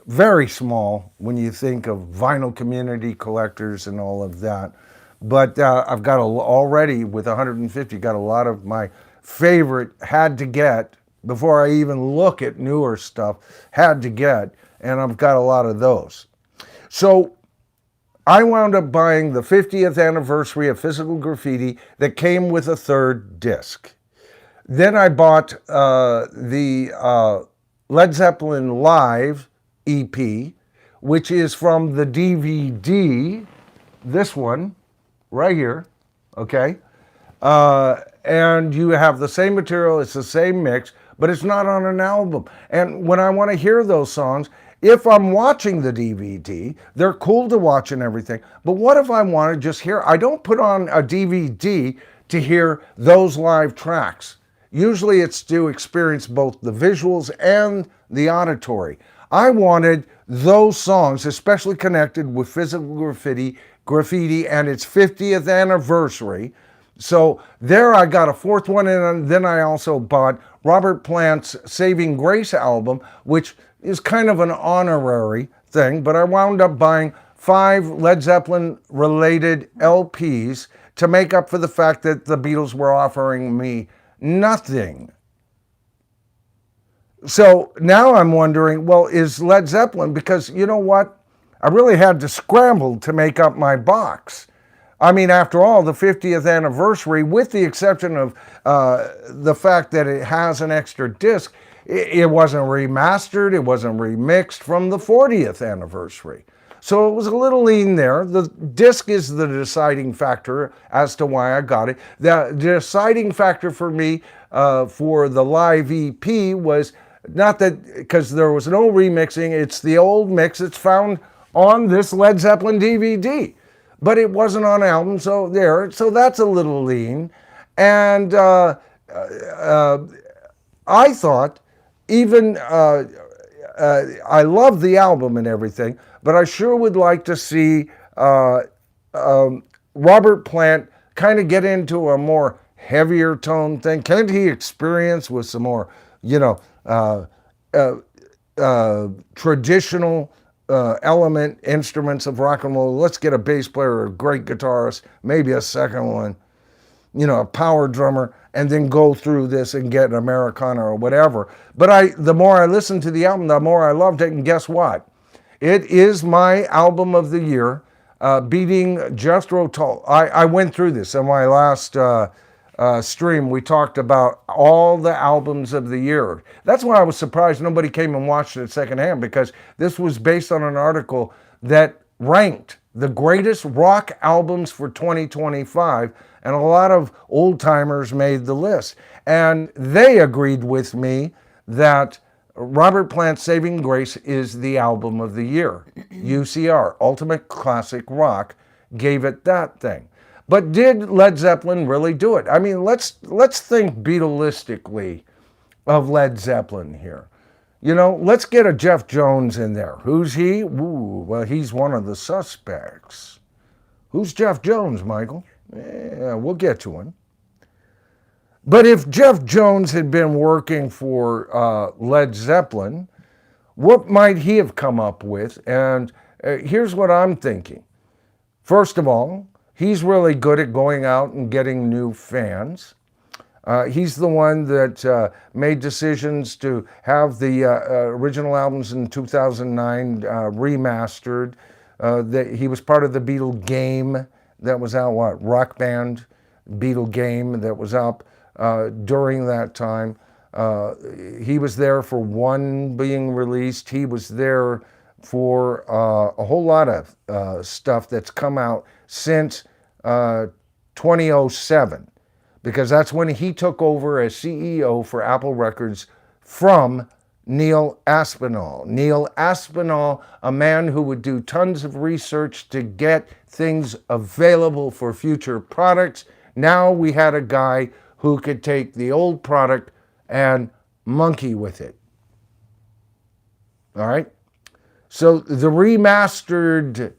Very small when you think of vinyl community collectors and all of that. But I've got already, with 150, got a lot of my favorite had to get, before I even look at newer stuff, had to get, and I've got a lot of those. So I wound up buying the 50th anniversary of Physical Graffiti that came with a third disc. Then I bought the Led Zeppelin Live EP, which is from the DVD, this one right here, okay? And you have the same material, it's the same mix, but it's not on an album. And when I want to hear those songs, if I'm watching the DVD, they're cool to watch and everything, but what if I want to just hear, I don't put on a DVD to hear those live tracks. Usually it's to experience both the visuals and the auditory. I wanted those songs, especially connected with Physical Graffiti and its 50th anniversary. So there I got a fourth one, and then I also bought Robert Plant's Saving Grace album, which is kind of an honorary thing, but I wound up buying 5 Led Zeppelin related LPs to make up for the fact that the Beatles were offering me nothing. So now I'm wondering, well, is Led Zeppelin, because you know what? I really had to scramble to make up my box. I mean, after all, the 50th anniversary, with the exception of the fact that it has an extra disc, it wasn't remastered, it wasn't remixed from the 40th anniversary. So it was a little lean there. The disc is the deciding factor as to why I got it. The deciding factor for me for the live EP was not that, because there was no remixing, it's the old mix that's found on this Led Zeppelin DVD. But it wasn't on album, so that's a little lean. And I thought, even, I love the album and everything, but I sure would like to see Robert Plant kind of get into a more heavier tone thing. Can't he experience with some more, traditional element instruments of rock and roll? Let's get a bass player, a great guitarist, maybe a second one. a power drummer and then go through this and get an Americana or whatever. But the more I listened to the album, the more I loved it. And guess what? It is my album of the year, beating Jethro Tull. I went through this in my last stream. We talked about all the albums of the year. That's why I was surprised nobody came and watched it secondhand, because this was based on an article that ranked the greatest rock albums for 2025, and a lot of old timers made the list. And they agreed with me that Robert Plant's Saving Grace is the album of the year. UCR, Ultimate Classic Rock, gave it that thing. But did Led Zeppelin really do it? I mean, let's think Beatlistically of Led Zeppelin here. Let's get a Jeff Jones in there. Who's he? Ooh, well, he's one of the suspects. Who's Jeff Jones, Michael? Yeah, we'll get to him. But if Jeff Jones had been working for Led Zeppelin, what might he have come up with? And here's what I'm thinking. First of all, he's really good at going out and getting new fans. He's the one that made decisions to have the original albums in 2009 remastered. He was part of the Beatle Game that was out, Rock Band Beatle Game that was up during that time. He was there for one being released. He was there for a whole lot of stuff that's come out since 2007. Because that's when he took over as CEO for Apple Records from Neil Aspinall. Neil Aspinall, a man who would do tons of research to get things available for future products. Now we had a guy who could take the old product and monkey with it. All right? So the remastered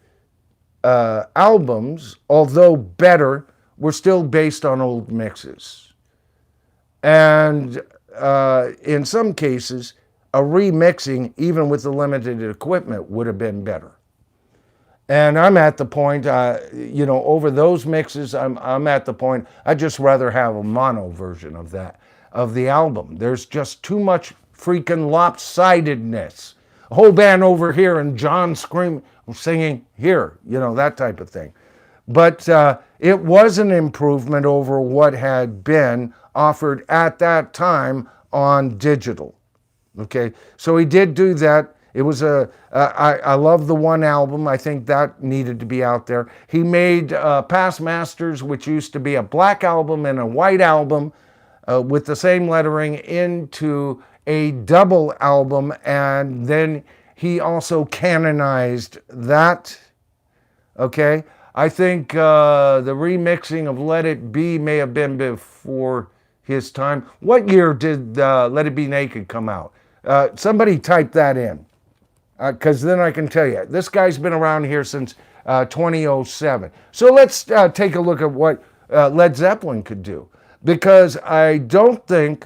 albums, although better, were still based on old mixes. And in some cases, a remixing, even with the limited equipment, would have been better. And I'm at the point, over those mixes, I'm at the point, I'd just rather have a mono version of that, of the album. There's just too much freaking lopsidedness. A whole band over here and John singing here, that type of thing. But it was an improvement over what had been offered at that time on digital. Okay, so he did do that. It was I love the one album. I think that needed to be out there. He made Past Masters, which used to be a black album and a white album with the same lettering, into a double album, and then he also canonized that. Okay, I think the remixing of Let It Be may have been before his time. What year did Let It Be Naked come out? Somebody type that in, because then I can tell you. This guy's been around here since 2007. So let's take a look at what Led Zeppelin could do, because I don't think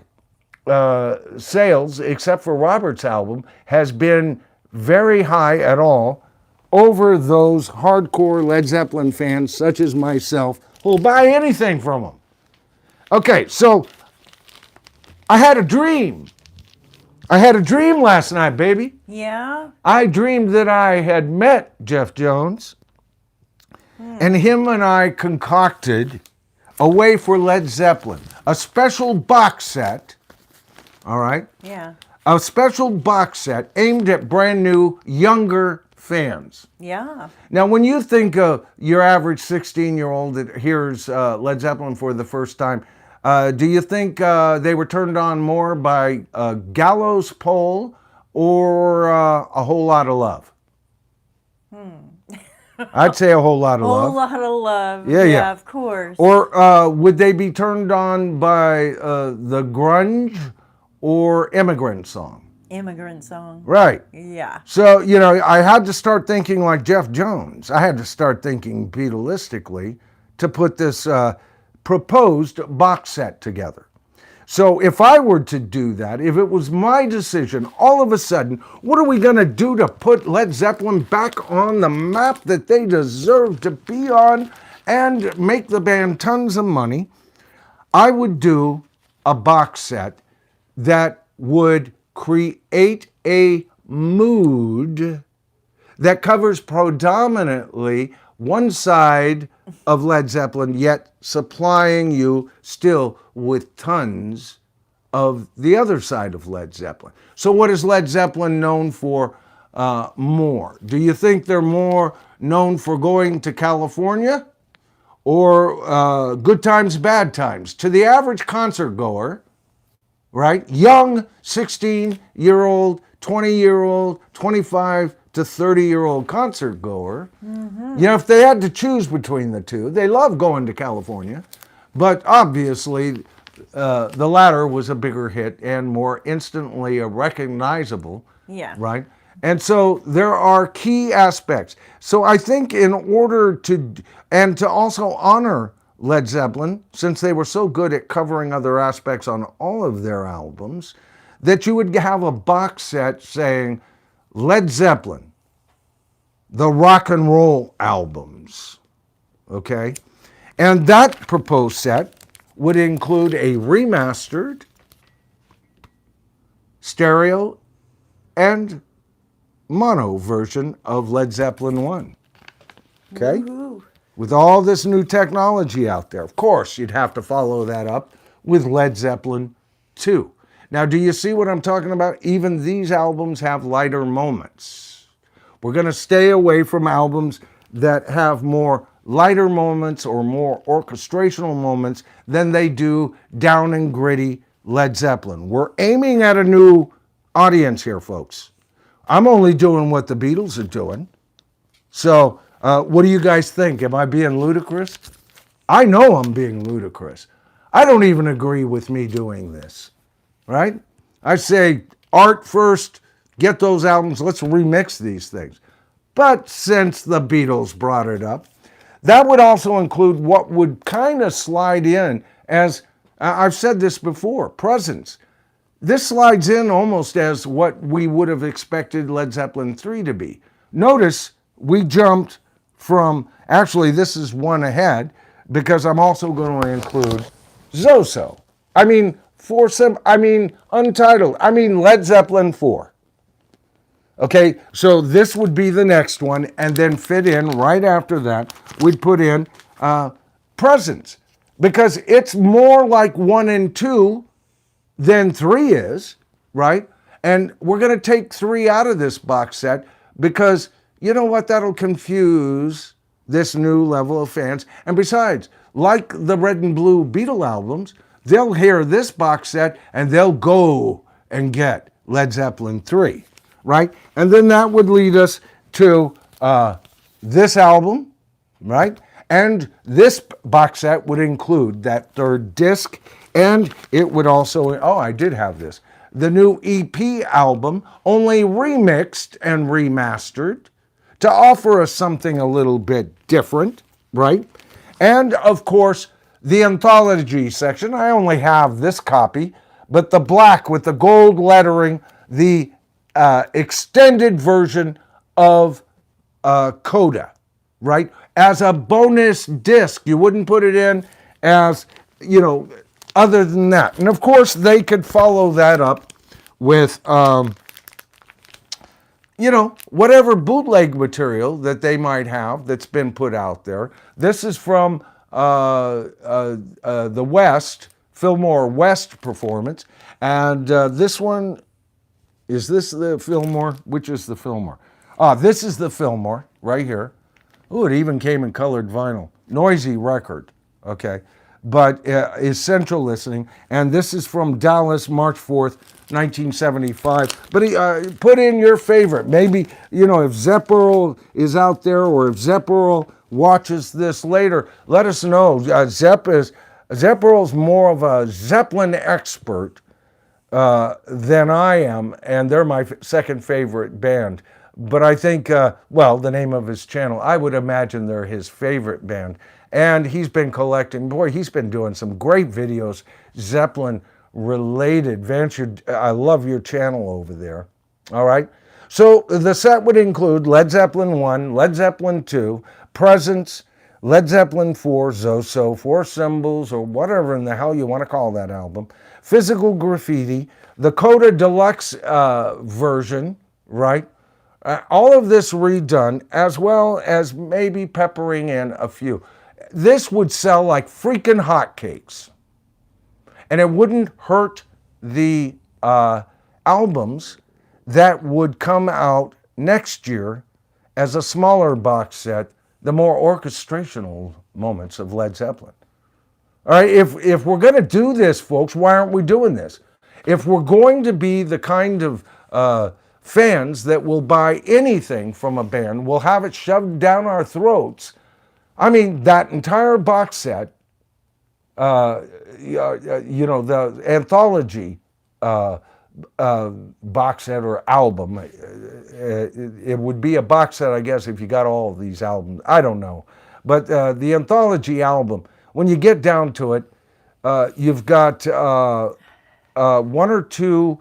sales, except for Robert's album, has been very high at all over those hardcore Led Zeppelin fans, such as myself, who'll buy anything from them. Okay, so I had a dream. I had a dream last night, baby. Yeah? I dreamed that I had met Jeff Jones, and him and I concocted a way for Led Zeppelin, a special box set, all right? Yeah. A special box set aimed at brand new, younger fans. Yeah. Now, when you think of your average 16-year-old that hears Led Zeppelin for the first time, do you think they were turned on more by a gallows pole or a whole lot of love? I'd say a whole lot of love. A whole lot of love. Yeah. Of course. Or would they be turned on by the grunge or immigrant song? Immigrant song. Right. Yeah. So, I had to start thinking like Jeff Jones. I had to start thinking Beatlistically to put this proposed box set together. So if I were to do that, if it was my decision, all of a sudden, what are we going to do to put Led Zeppelin back on the map that they deserve to be on and make the band tons of money? I would do a box set that would create a mood that covers predominantly one side of Led Zeppelin, yet supplying you still with tons of the other side of Led Zeppelin. So what is Led Zeppelin known for more? Do you think they're more known for going to California or good times, bad times? To the average concert goer, right? Young 16-year-old, 20-year-old, 25 to 30-year-old concert goer. You know, if they had to choose between the two, they love going to California, but obviously the latter was a bigger hit and more instantly recognizable, Yeah. right? And so there are key aspects. So I think in order to, and to also honor Led Zeppelin, since they were so good at covering other aspects on all of their albums, that you would have a box set saying Led Zeppelin, the rock and roll albums, okay? And that proposed set would include a remastered stereo and mono version of Led Zeppelin 1, okay? Woo-hoo. With all this new technology out there. Of course, you'd have to follow that up with Led Zeppelin 2. Now, do you see what I'm talking about? Even these albums have lighter moments. We're going to stay away from albums that have more lighter moments or more orchestrational moments than they do down and gritty Led Zeppelin. We're aiming at a new audience here, folks. I'm only doing what the Beatles are doing. So, what do you guys think? Am I being ludicrous? I know I'm being ludicrous. I don't even agree with me doing this, right? I say art first, get those albums, let's remix these things. But since the Beatles brought it up, that would also include what would kind of slide in as, I've said this before, presence. This slides in almost as what we would have expected Led Zeppelin 3 to be. Notice we jumped from, actually this is one ahead, because I'm also going to include Zoso. Untitled. Led Zeppelin 4. Okay, so this would be the next one, and then fit in right after that, we'd put in Presence, because it's more like 1 and 2 than 3 is, right? And we're going to take 3 out of this box set because, you know what, that'll confuse this new level of fans. And besides, like the Red and Blue Beatle albums, they'll hear this box set and they'll go and get Led Zeppelin 3, right? And then that would lead us to this album, right? And this box set would include that third disc, and it would also, I did have this, the new EP album, only remixed and remastered to offer us something a little bit different, right? And of course, the anthology section. I only have this copy, but the black with the gold lettering, the extended version of Coda, right? As a bonus disc. You wouldn't put it in as, other than that. And of course, they could follow that up with, whatever bootleg material that they might have that's been put out there. This is from the West, Fillmore West performance. And this one, is this the Fillmore? Which is the Fillmore? This is the Fillmore right here. Ooh, it even came in colored vinyl. Noisy record, okay? But essential listening. And this is from Dallas, March 4th, 1975. But put in your favorite. Maybe, if Zepp is out there, or if Zepp watches this later, let us know. Zepp Earl's more of a Zeppelin expert than I am, and they're my second favorite band. But I think, the name of his channel, I would imagine they're his favorite band. And he's been collecting, he's been doing some great videos, Zeppelin related. Vance, I love your channel over there. All right. So the set would include Led Zeppelin 1, Led Zeppelin 2, Presence, Led Zeppelin 4, Zoso, Four Symbols, or whatever in the hell you want to call that album, Physical Graffiti, the Coda Deluxe version, right? All of this redone, as well as maybe peppering in a few. This would sell like freaking hotcakes. And it wouldn't hurt the albums that would come out next year as a smaller box set, the more orchestrational moments of Led Zeppelin. All right, if we're going to do this, folks, why aren't we doing this? If we're going to be the kind of fans that will buy anything from a band, we'll have it shoved down our throats. I mean, that entire box set, the anthology box set or album, it would be a box set, I guess, if you got all of these albums. I don't know. But the anthology album, when you get down to it, you've got one or two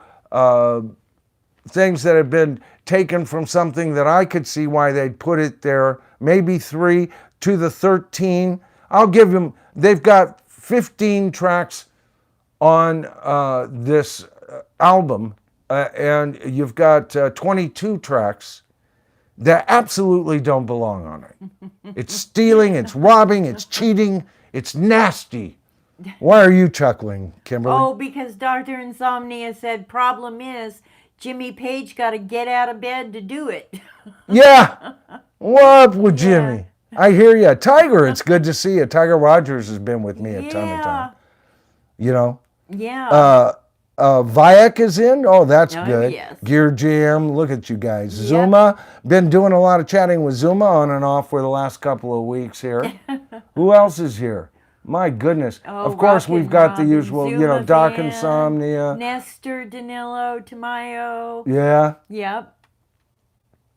things that have been taken from something that I could see why they'd put it there, maybe 3 to the 13. I'll give them, they've got 15 tracks on this album, and you've got 22 tracks that absolutely don't belong on it. It's stealing, it's robbing, it's cheating, it's nasty. Why are you chuckling, Kimberly? Oh, because Dr. Insomnia said, problem is, Jimmy Page got to get out of bed to do it. Yeah. What up with Jimmy? I hear you. Tiger, it's good to see you. Tiger Rogers has been with me a ton of time. You know? Yeah. Vivek is in. Oh, that's good. Yes. Gear Jam. Look at you guys. Zuma. Been doing a lot of chatting with Zuma on and off for the last couple of weeks here. Who else is here? My goodness. Of course, we've got the usual, Zuma Doc Van, Insomnia. Nestor, Danilo, Tamayo. Yeah. Yep.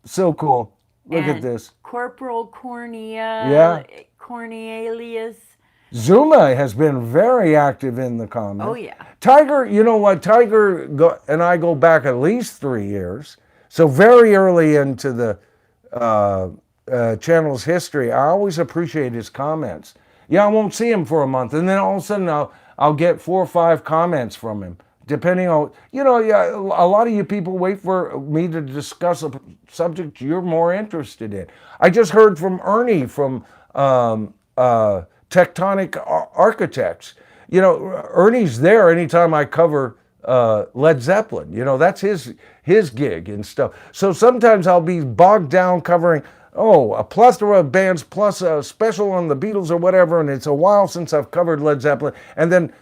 So cool. Look and at this. Corporal Cornea. Yeah. Cornelius. Zuma has been very active in the comments. Oh, yeah. Tiger, you know what? Tiger and I go back at least 3 years. So very early into the channel's history, I always appreciate his comments. Yeah, I won't see him for a month. And then all of a sudden I'll get 4 or 5 comments from him. Depending on, a lot of you people wait for me to discuss a subject you're more interested in. I just heard from Ernie from Tectonic Architects. Ernie's there anytime I cover Led Zeppelin. That's his gig and stuff. So sometimes I'll be bogged down covering, a plethora of bands plus a special on the Beatles or whatever, and it's a while since I've covered Led Zeppelin. And then,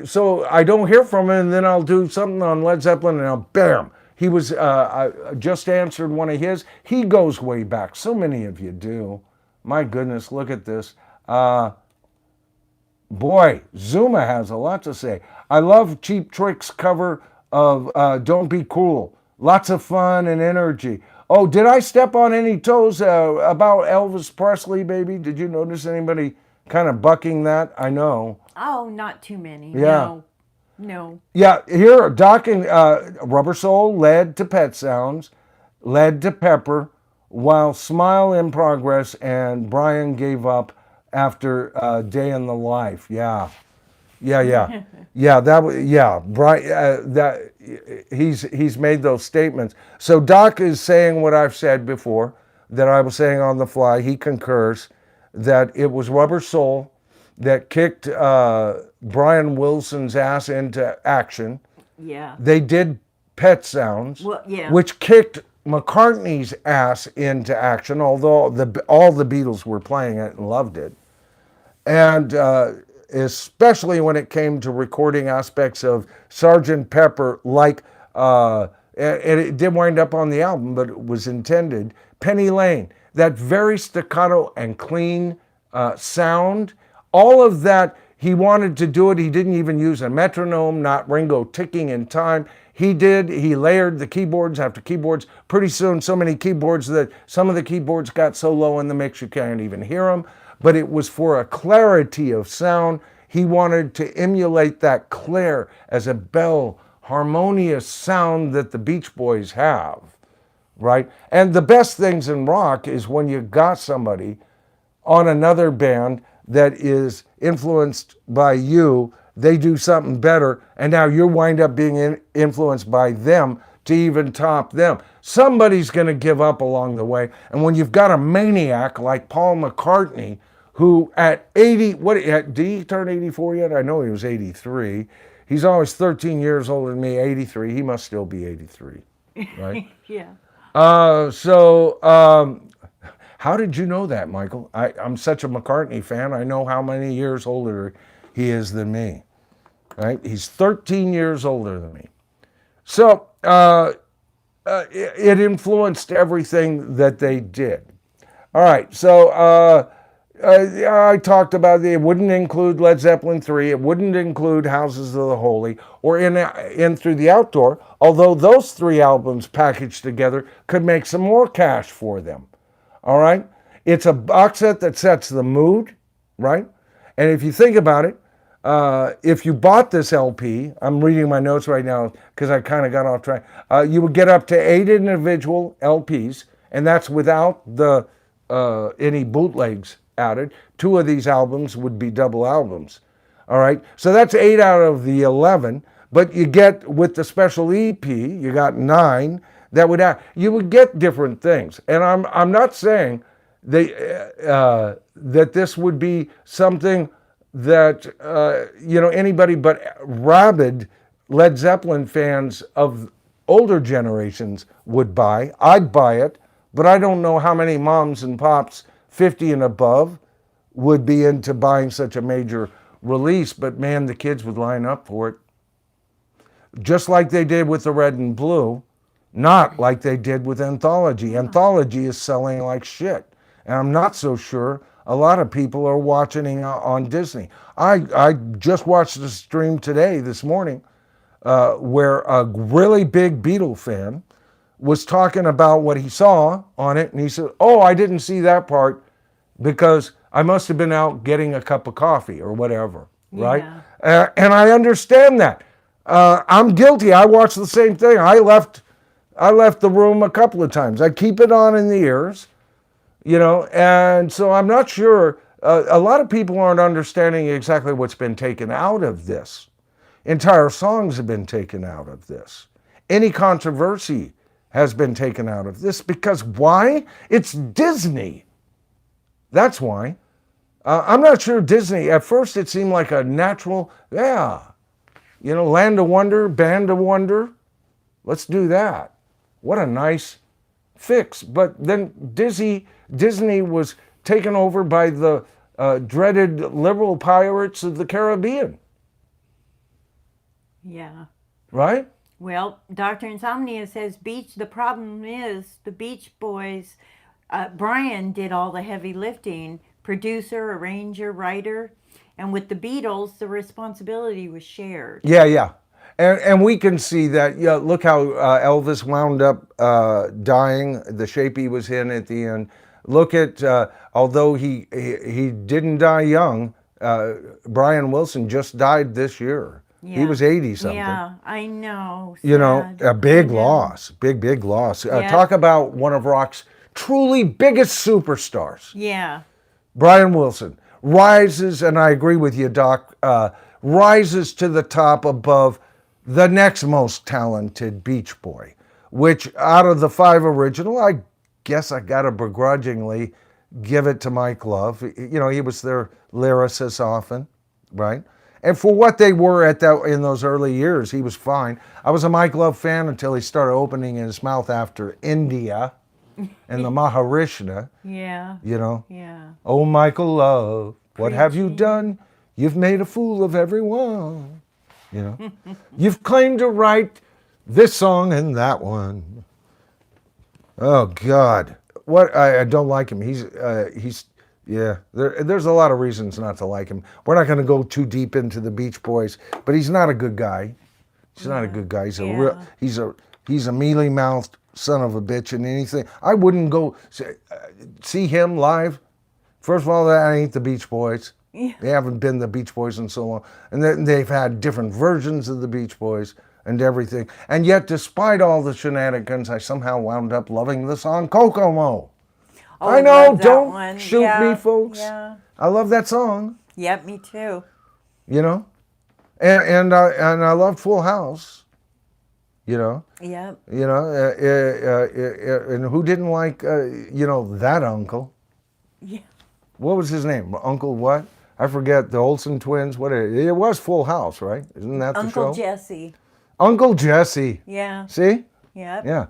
so I don't hear from him, and then I'll do something on Led Zeppelin, and bam! He was, I just answered one of his. He goes way back. So many of you do. My goodness, look at this. Boy, Zuma has a lot to say. I love Cheap Trick's cover of Don't Be Cruel. Lots of fun and energy. Oh, did I step on any toes about Elvis Presley, baby? Did you notice anybody kind of bucking that? I know. Oh, not too many. Yeah. No. Yeah, here, Doc and Rubber Soul led to Pet Sounds, led to Pepper, while Smile in Progress and Brian gave up after Day in the Life. Yeah. Yeah. Brian, he's made those statements. So Doc is saying what I've said before, that I was saying on the fly. He concurs that it was Rubber Soul that kicked Brian Wilson's ass into action. Yeah. They did Pet Sounds, which kicked McCartney's ass into action, although all the Beatles were playing it and loved it. And especially when it came to recording aspects of Sgt. Pepper, like, and it did wind up on the album, but it was intended, Penny Lane, that very staccato and clean sound, all of that, he wanted to do it. He didn't even use a metronome, not Ringo ticking in time. He layered the keyboards after keyboards. Pretty soon, so many keyboards that some of the keyboards got so low in the mix you can't even hear them. But it was for a clarity of sound. He wanted to emulate that clear as a bell, harmonious sound that the Beach Boys have, right? And the best things in rock is when you got somebody on another band that is influenced by you, they do something better, and now you wind up being influenced by them to even top them. Somebody's going to give up along the way. And when you've got a maniac like Paul McCartney, who at 80, did he turn 84 yet? I know he was 83. He's always 13 years older than me, 83. He must still be 83, right? Yeah. How did you know that, Michael? I'm such a McCartney fan. I know how many years older he is than me, right? He's 13 years older than me. So it influenced everything that they did. All right, so I talked about it wouldn't include Led Zeppelin 3, it wouldn't include Houses of the Holy, or in Through the Outdoor, although those 3 albums packaged together could make some more cash for them. All right? It's a box set that sets the mood, right? And if you think about it, if you bought this LP, I'm reading my notes right now because I kind of got off track, you would get up to 8 individual LPs, and that's without the any bootlegs added. 2 of these albums would be double albums. All right? So that's 8 out of the 11, but you get, with the special EP, you got 9 that would add, you would get different things. And I'm not saying that this would be something that anybody but rabid Led Zeppelin fans of older generations would buy. I'd buy it, but I don't know how many moms and pops 50 and above would be into buying such a major release. But man, the kids would line up for it, just like they did with the Red and Blue. Not like they did with Anthology. Anthology is selling like shit. And I'm not so sure a lot of people are watching on Disney. I just watched a stream this morning, where a really big Beatles fan was talking about what he saw on it. And he said, oh, I didn't see that part because I must have been out getting a cup of coffee or whatever, right? And I understand that. I'm guilty. I watched the same thing. I left the room a couple of times. I keep it on in the ears, and so I'm not sure. A lot of people aren't understanding exactly what's been taken out of this. Entire songs have been taken out of this. Any controversy has been taken out of this because why? It's Disney. That's why. I'm not sure Disney, at first it seemed like a natural, Land of Wonder, Band of Wonder. Let's do that. What a nice fix. But then Disney was taken over by the dreaded liberal pirates of the Caribbean. Yeah. Right? Well, Dr. Insomnia says the problem is the Beach Boys, Brian did all the heavy lifting, producer, arranger, writer, and with the Beatles, the responsibility was shared. Yeah. And we can see that, look how Elvis wound up dying, the shape he was in at the end. Look at, although he didn't die young, Brian Wilson just died this year. Yeah. He was 80-something. Yeah, I know. Sad. A big loss, big loss. Talk about one of rock's truly biggest superstars. Yeah. Brian Wilson rises, and I agree with you, Doc, rises to the top above the next most talented Beach Boy, which out of the 5 original, I guess I got to begrudgingly give it to Mike Love. He was their lyricist often, right? And for what they were in those early years, he was fine. I was a Mike Love fan until he started opening his mouth after India and the Maharishna. Yeah. Yeah. Oh, Michael Love, what have you done? You've made a fool of everyone. You've claimed to write this song and that one. Oh God, what I don't like him. He's There's a lot of reasons not to like him. We're not going to go too deep into the Beach Boys, but he's not a good guy. He's not a good guy. He's a mealy-mouthed son of a bitch and anything. I wouldn't go see him live. First of all, that ain't the Beach Boys. Yeah. They haven't been the Beach Boys in so long. And then they've had different versions of the Beach Boys and everything. And yet, despite all the shenanigans, I somehow wound up loving the song Kokomo. Oh, I know, love that don't one. shoot Yeah, me, folks. Yeah. I love that song, Yep, me too. you know. And I love Full House, you know. Yep. And who didn't like, that uncle? Yeah. What was his name? Uncle what? I forget. The Olsen twins. What? It was Full House, right? Isn't that the Uncle show? Jesse. Uncle Jesse. Yeah. See? Yep. Yeah.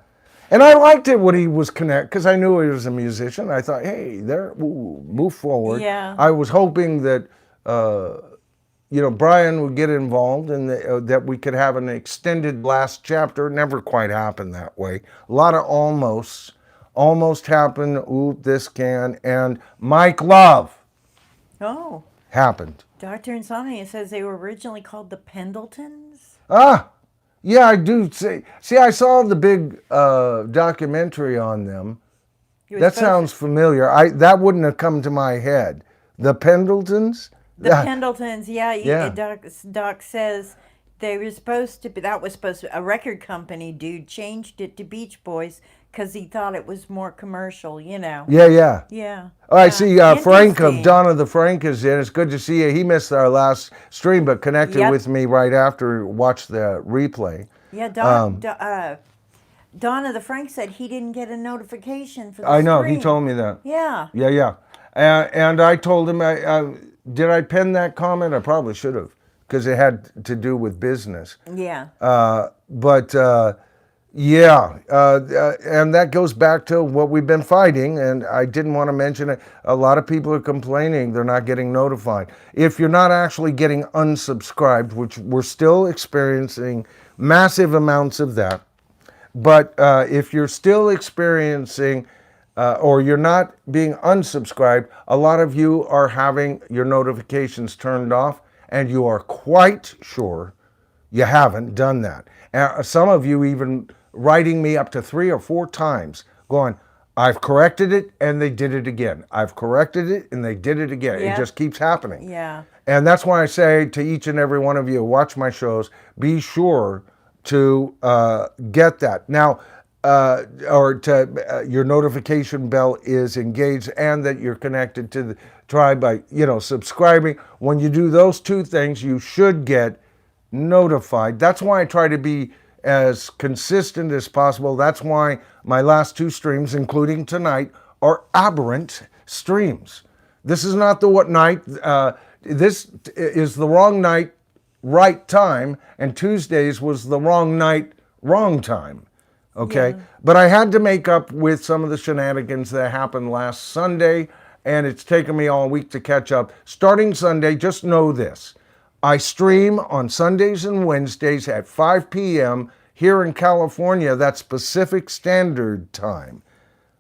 And I liked it when he was because I knew he was a musician. I thought, hey, move forward. Yeah. I was hoping that, Brian would get involved and that we could have an extended last chapter. It never quite happened that way. A lot of almost. Almost happened. Ooh, this can. And Mike Love Oh. happened. Dr. Insomnia says they were originally called the Pendletons. Ah, yeah, I do. See, I saw the big documentary on them. That sounds familiar. That wouldn't have come to my head. The Pendletons? The Pendletons, yeah. Yeah. Doc says they were supposed to be, a record company dude changed it to Beach Boys because he thought it was more commercial, Yeah. Yeah. Oh, I see Frank of Interesting. Donna the Frank is in. It's good to see you. He missed our last stream, but connected Yep. with me right after, watched the replay. Yeah, Donna the Frank said he didn't get a notification for the I know, he stream. told me that. Yeah. Yeah. And I told him, did I pen that comment? I probably should have, because it had to do with business. Yeah. And that goes back to what we've been fighting, and I didn't want to mention it. A lot of people are complaining they're not getting notified. If you're not actually getting unsubscribed, which we're still experiencing massive amounts of that, but if you're still experiencing or you're not being unsubscribed, a lot of you are having your notifications turned off, and you are quite sure you haven't done that. Some of you even writing me up to 3 or 4 times going, I've corrected it and they did it again. I've corrected it and they did it again. Yep. It just keeps happening. Yeah. And that's why I say to each and every one of you who watch my shows, be sure to get that. Now, your notification bell is engaged and that you're connected to the tribe by, subscribing. When you do those 2 things, you should get notified. That's why I try to be as consistent as possible. That's why my last 2 streams, including tonight, are aberrant streams. This is not the what night. This is the wrong night, right time, and Tuesdays was the wrong night, wrong time. Okay? Yeah. But I had to make up with some of the shenanigans that happened last Sunday, and it's taken me all week to catch up. Starting Sunday, just know this. I stream on Sundays and Wednesdays at 5 p.m. here in California. That's Pacific Standard Time.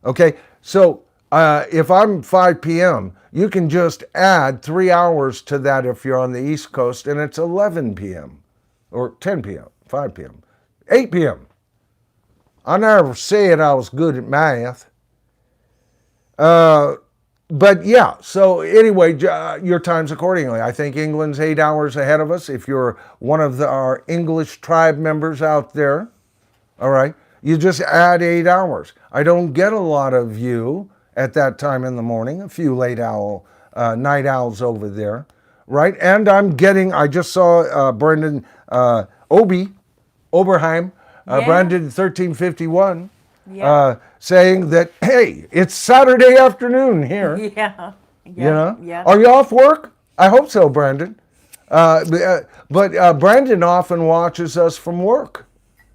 Okay, so if I'm 5 p.m., you can just add 3 hours to that if you're on the East Coast, and it's 11 p.m. or 10 p.m., 5 p.m., 8 p.m. I never said I was good at math. But yeah, so anyway, your time's accordingly. I think England's 8 hours ahead of us. If you're one of our English tribe members out there, all right, you just add 8 hours. I don't get a lot of you at that time in the morning, a few night owls over there, right? And I just saw Brendan Oberheim, Brandon 1351. Yeah. Saying that, hey, it's Saturday afternoon here. Yeah. Yeah. Are you off work? I hope so, Brandon. But Brandon often watches us from work.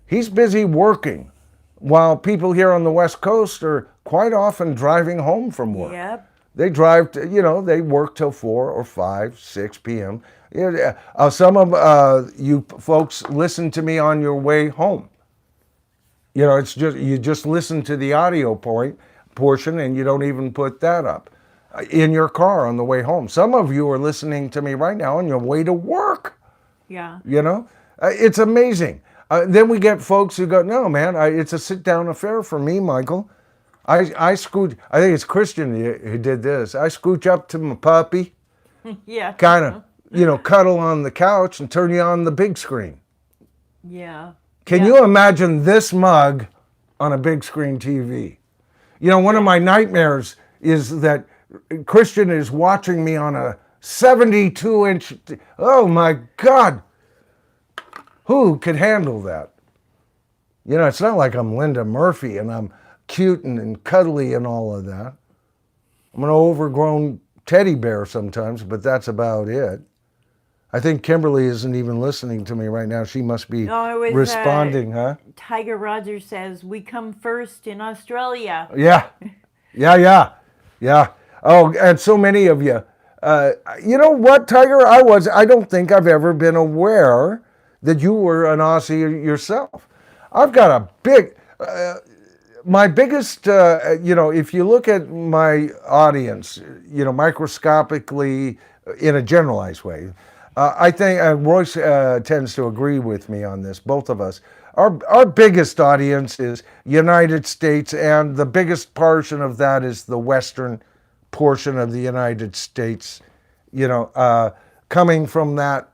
He's busy working, while people here on the West Coast are quite often driving home from work. Yep. They drive, they work till 4 or 5, 6 p.m. Some of you folks listen to me on your way home. It's just you just listen to the audio portion and you don't even put that up in your car on the way home. Some of you are listening to me right now on your way to work. Yeah. It's amazing. Then we get folks who go, no, man, it's a sit-down affair for me, Michael. I think it's Christian who did this. I scooch up to my puppy. Yeah. Kind of, cuddle on the couch and turn you on the big screen. Yeah. Can you imagine this mug on a big screen TV? One of my nightmares is that Christian is watching me on a 72-inch. Oh my God. Who could handle that? You know, it's not like I'm Linda Murphy and I'm cute and cuddly and all of that. I'm an overgrown teddy bear sometimes, but that's about it. I think Kimberly isn't even listening to me right now. She must be No, it was responding, huh? Tiger Rogers says, we come first in Australia. Yeah. Yeah. Oh, and so many of you. You know what, Tiger? I don't think I've ever been aware that you were an Aussie yourself. I've got a big, my biggest, if you look at my audience, microscopically in a generalized way, I think Royce tends to agree with me on this, both of us. Our biggest audience is United States, and the biggest portion of that is the western portion of the United States. Coming from that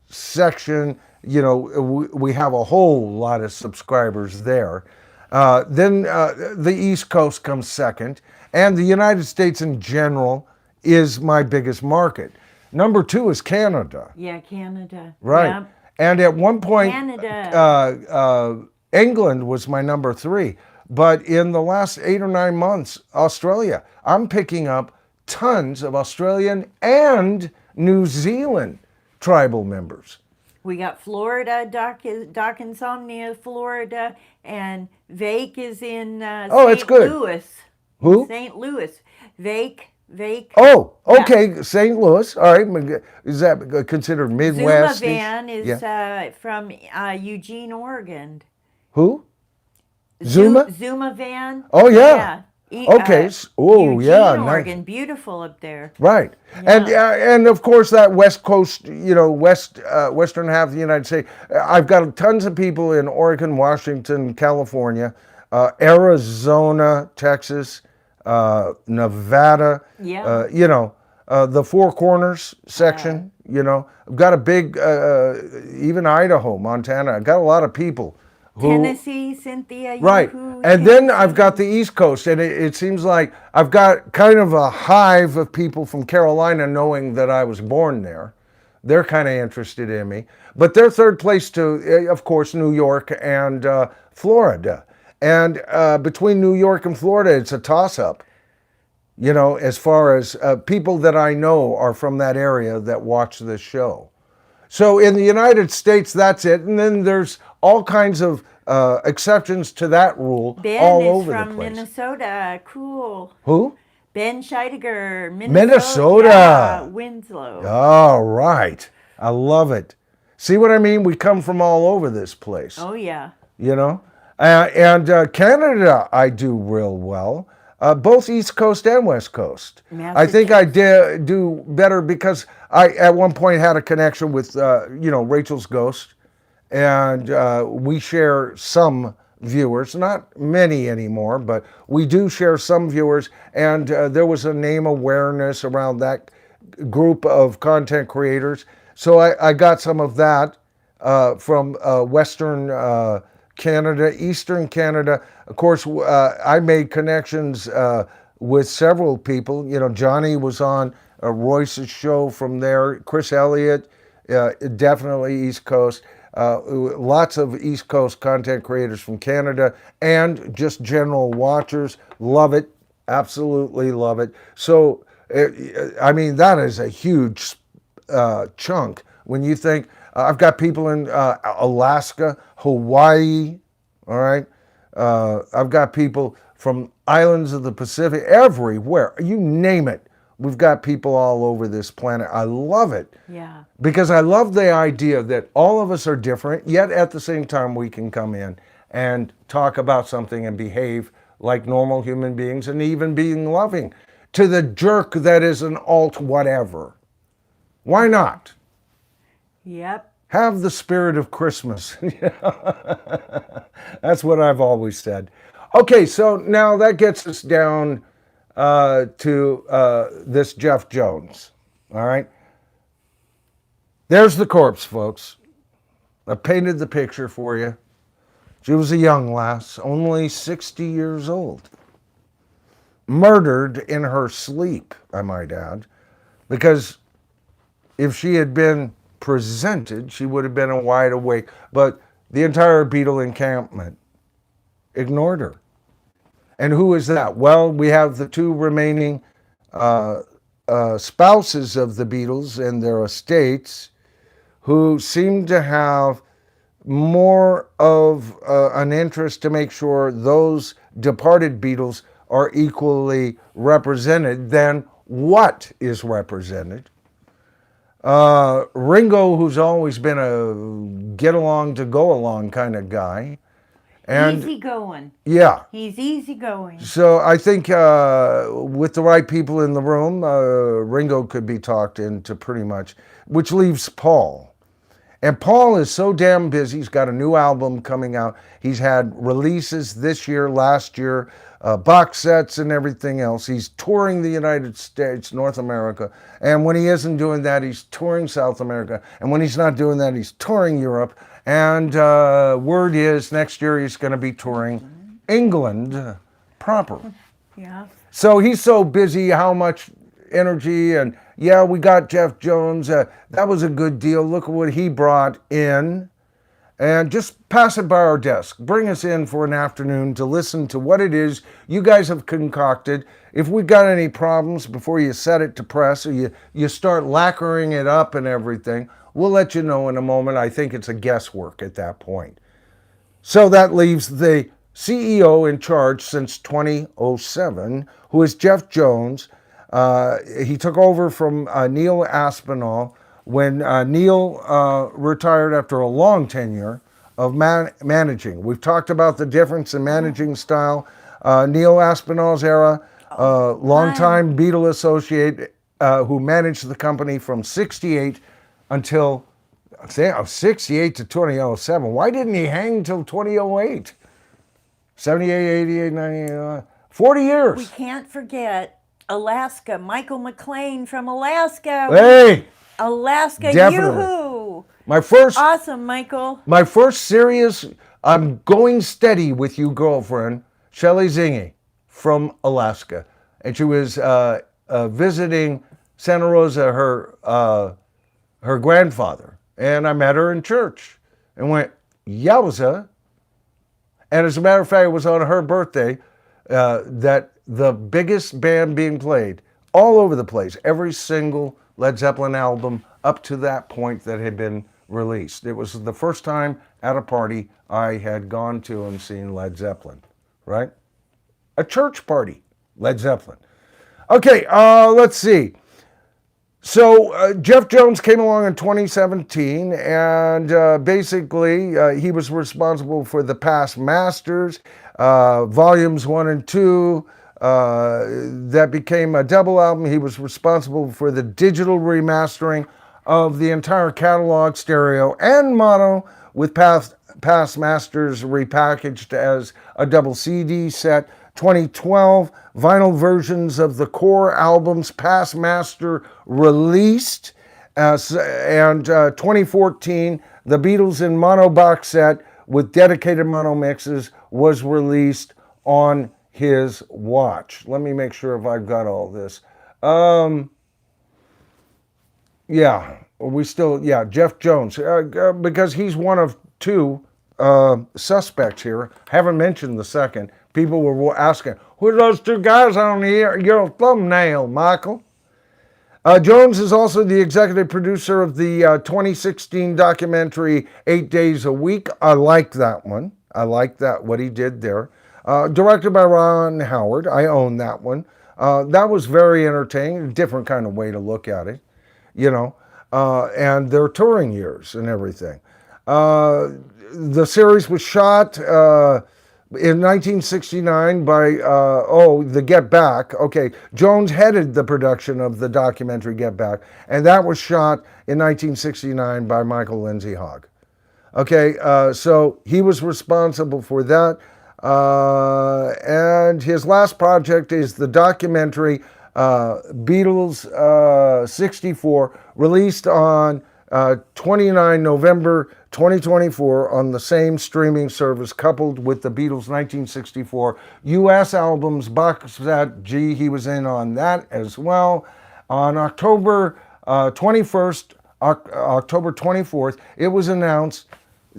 section, we have a whole lot of subscribers there. Then the East Coast comes second, and the United States in general is my biggest market. Number 2 is Canada. Yeah, Canada. Right. Yeah. And at one point, Canada. England was my number 3. But in the last 8 or 9 months, Australia. I'm picking up tons of Australian and New Zealand tribal members. We got Florida, Doc Insomnia, Florida, and Vake is in it's St. good. Louis. Who? St. Louis. Vake. Oh, Yeah. okay. St. Louis. All right. Is that considered Midwest? Zuma Van is from Eugene, Oregon. Who? Zuma? Zuma Van. Oh, yeah. Okay. Eugene, yeah. Oregon. Nice. Beautiful up there. Right. Yeah. And of course that West Coast, western half of the United States. I've got tons of people in Oregon, Washington, California, Arizona, Texas, Nevada. Yeah. The Four Corners section. I've got a big, even Idaho, Montana. I've got a lot of people. Tennessee, Cynthia. Right. And then I've got the East Coast, and it seems like I've got kind of a hive of people from Carolina knowing that I was born there. They're kind of interested in me. But they're third place to, of course, New York and Florida. And between New York and Florida, it's a toss-up. As far as people that I know are from that area that watch this show. So in the United States, that's it. And then there's all kinds of exceptions to that rule Ben all is over from the place. Minnesota. Cool. Who? Ben Scheidegger, Minnesota. Yeah, Winslow. All right. I love it. See what I mean? We come from all over this place. Oh, yeah. And Canada, I do real well. Both East Coast and West Coast. I think I do better because I, at one point, had a connection with, Rachel's Ghost. And we share some viewers, not many anymore, but we do share some viewers. And there was a name awareness around that group of content creators. So I got some of that from Western Canada, Eastern Canada. Of course, I made connections with several people. Johnny was on Royce's show from there. Chris Elliott, definitely East Coast. Lots of East Coast content creators from Canada and just general watchers. Love it. Absolutely love it. So, that is a huge chunk when you think I've got people in Alaska, Hawaii, all right? I've got people from islands of the Pacific, everywhere, you name it. We've got people all over this planet. I love it. Yeah. Because I love the idea that all of us are different, yet at the same time we can come in and talk about something and behave like normal human beings and even being loving to the jerk that is an alt whatever. Why not? Yep. Have the spirit of Christmas. That's what I've always said. Okay, so now that gets us down to this Jeff Jones. All right. There's the corpse, folks. I painted the picture for you. She was a young lass, only 60 years old. murdered in her sleep, I might add, because if she had been presented, she would have been a wide awake. But the entire Beatle encampment ignored her. And who is that? Well, we have the two remaining spouses of the Beatles and their estates who seem to have more of an interest to make sure those departed Beatles are equally represented than what is represented. Ringo, who's always been a get along to go along kind of guy. And easy going. yeah. He's easy going. So I think with the right people in the room, Ringo could be talked into pretty much, which leaves Paul. And Paul is so damn busy. He's got a new album coming out. He's had releases this year, last year, box sets and everything else. He's touring the United States, North America. And when he isn't doing that, he's touring South America. And when he's not doing that, he's touring Europe. And word is next year he's going to be touring England proper. Yeah. So he's so busy, how much energy, and yeah, we got Jeff Jones. That was a good deal. Look at what he brought in. And just pass it by our desk. Bring us in for an afternoon to listen to what it is you guys have concocted. If we got any problems before you set it to press or you start lacquering it up and everything, we'll let you know in a moment. I think it's a guesswork at that point. So that leaves the CEO in charge since 2007, who is Jeff Jones. He took over from Neil Aspinall when Neil retired after a long tenure of managing. We've talked about the difference in managing style. Neil Aspinall's era, longtime Beatle associate who managed the company from 68 until 68 to 2007. Why didn't he hang till 2008? 78, 88, 98, 40 years. We can't forget Alaska. Michael McLean from Alaska. Hey! Alaska, Definitely. yoo-hoo! My first Awesome, Michael. My first serious, I'm going steady with you girlfriend, Shelley Zingy from Alaska. And she was visiting Santa Rosa, her grandfather. And I met her in church and went, yowza. And as a matter of fact, it was on her birthday that the biggest band being played all over the place, every single Led Zeppelin album up to that point that had been released. It was the first time at a party I had gone to and seen Led Zeppelin, right? A church party, Led Zeppelin. Okay, let's see. So Jeff Jones came along in 2017, and basically he was responsible for the Past Masters, volumes 1 and 2, that became a double album. He was responsible for the digital remastering of the entire catalog, stereo and mono, with Past Masters repackaged as a double CD set. 2012, vinyl versions of the core albums Past Master released. And 2014, the Beatles in mono box set with dedicated mono mixes was released on his watch. Let me make sure if I've got all this. Jeff Jones, because he's one of two suspects here. Haven't mentioned the second. People were asking, who are those two guys on your thumbnail, Michael? Jones is also the executive producer of the 2016 documentary 8 Days a Week. I like that one. I like that, what he did there. Directed by Ron Howard. I own that one. That was very entertaining, a different kind of way to look at it, you know, and their touring years and everything. The series was shot in 1969 by, the Get Back. Okay, Jones headed the production of the documentary Get Back, and that was shot in 1969 by Michael Lindsay Hogg. Okay, so he was responsible for that. And his last project is the documentary Beatles 64, released on 29 November 2024 on the same streaming service, coupled with the Beatles' 1964 U.S. albums box set. Gee, he was in on that as well. On October 21st, October 24th, it was announced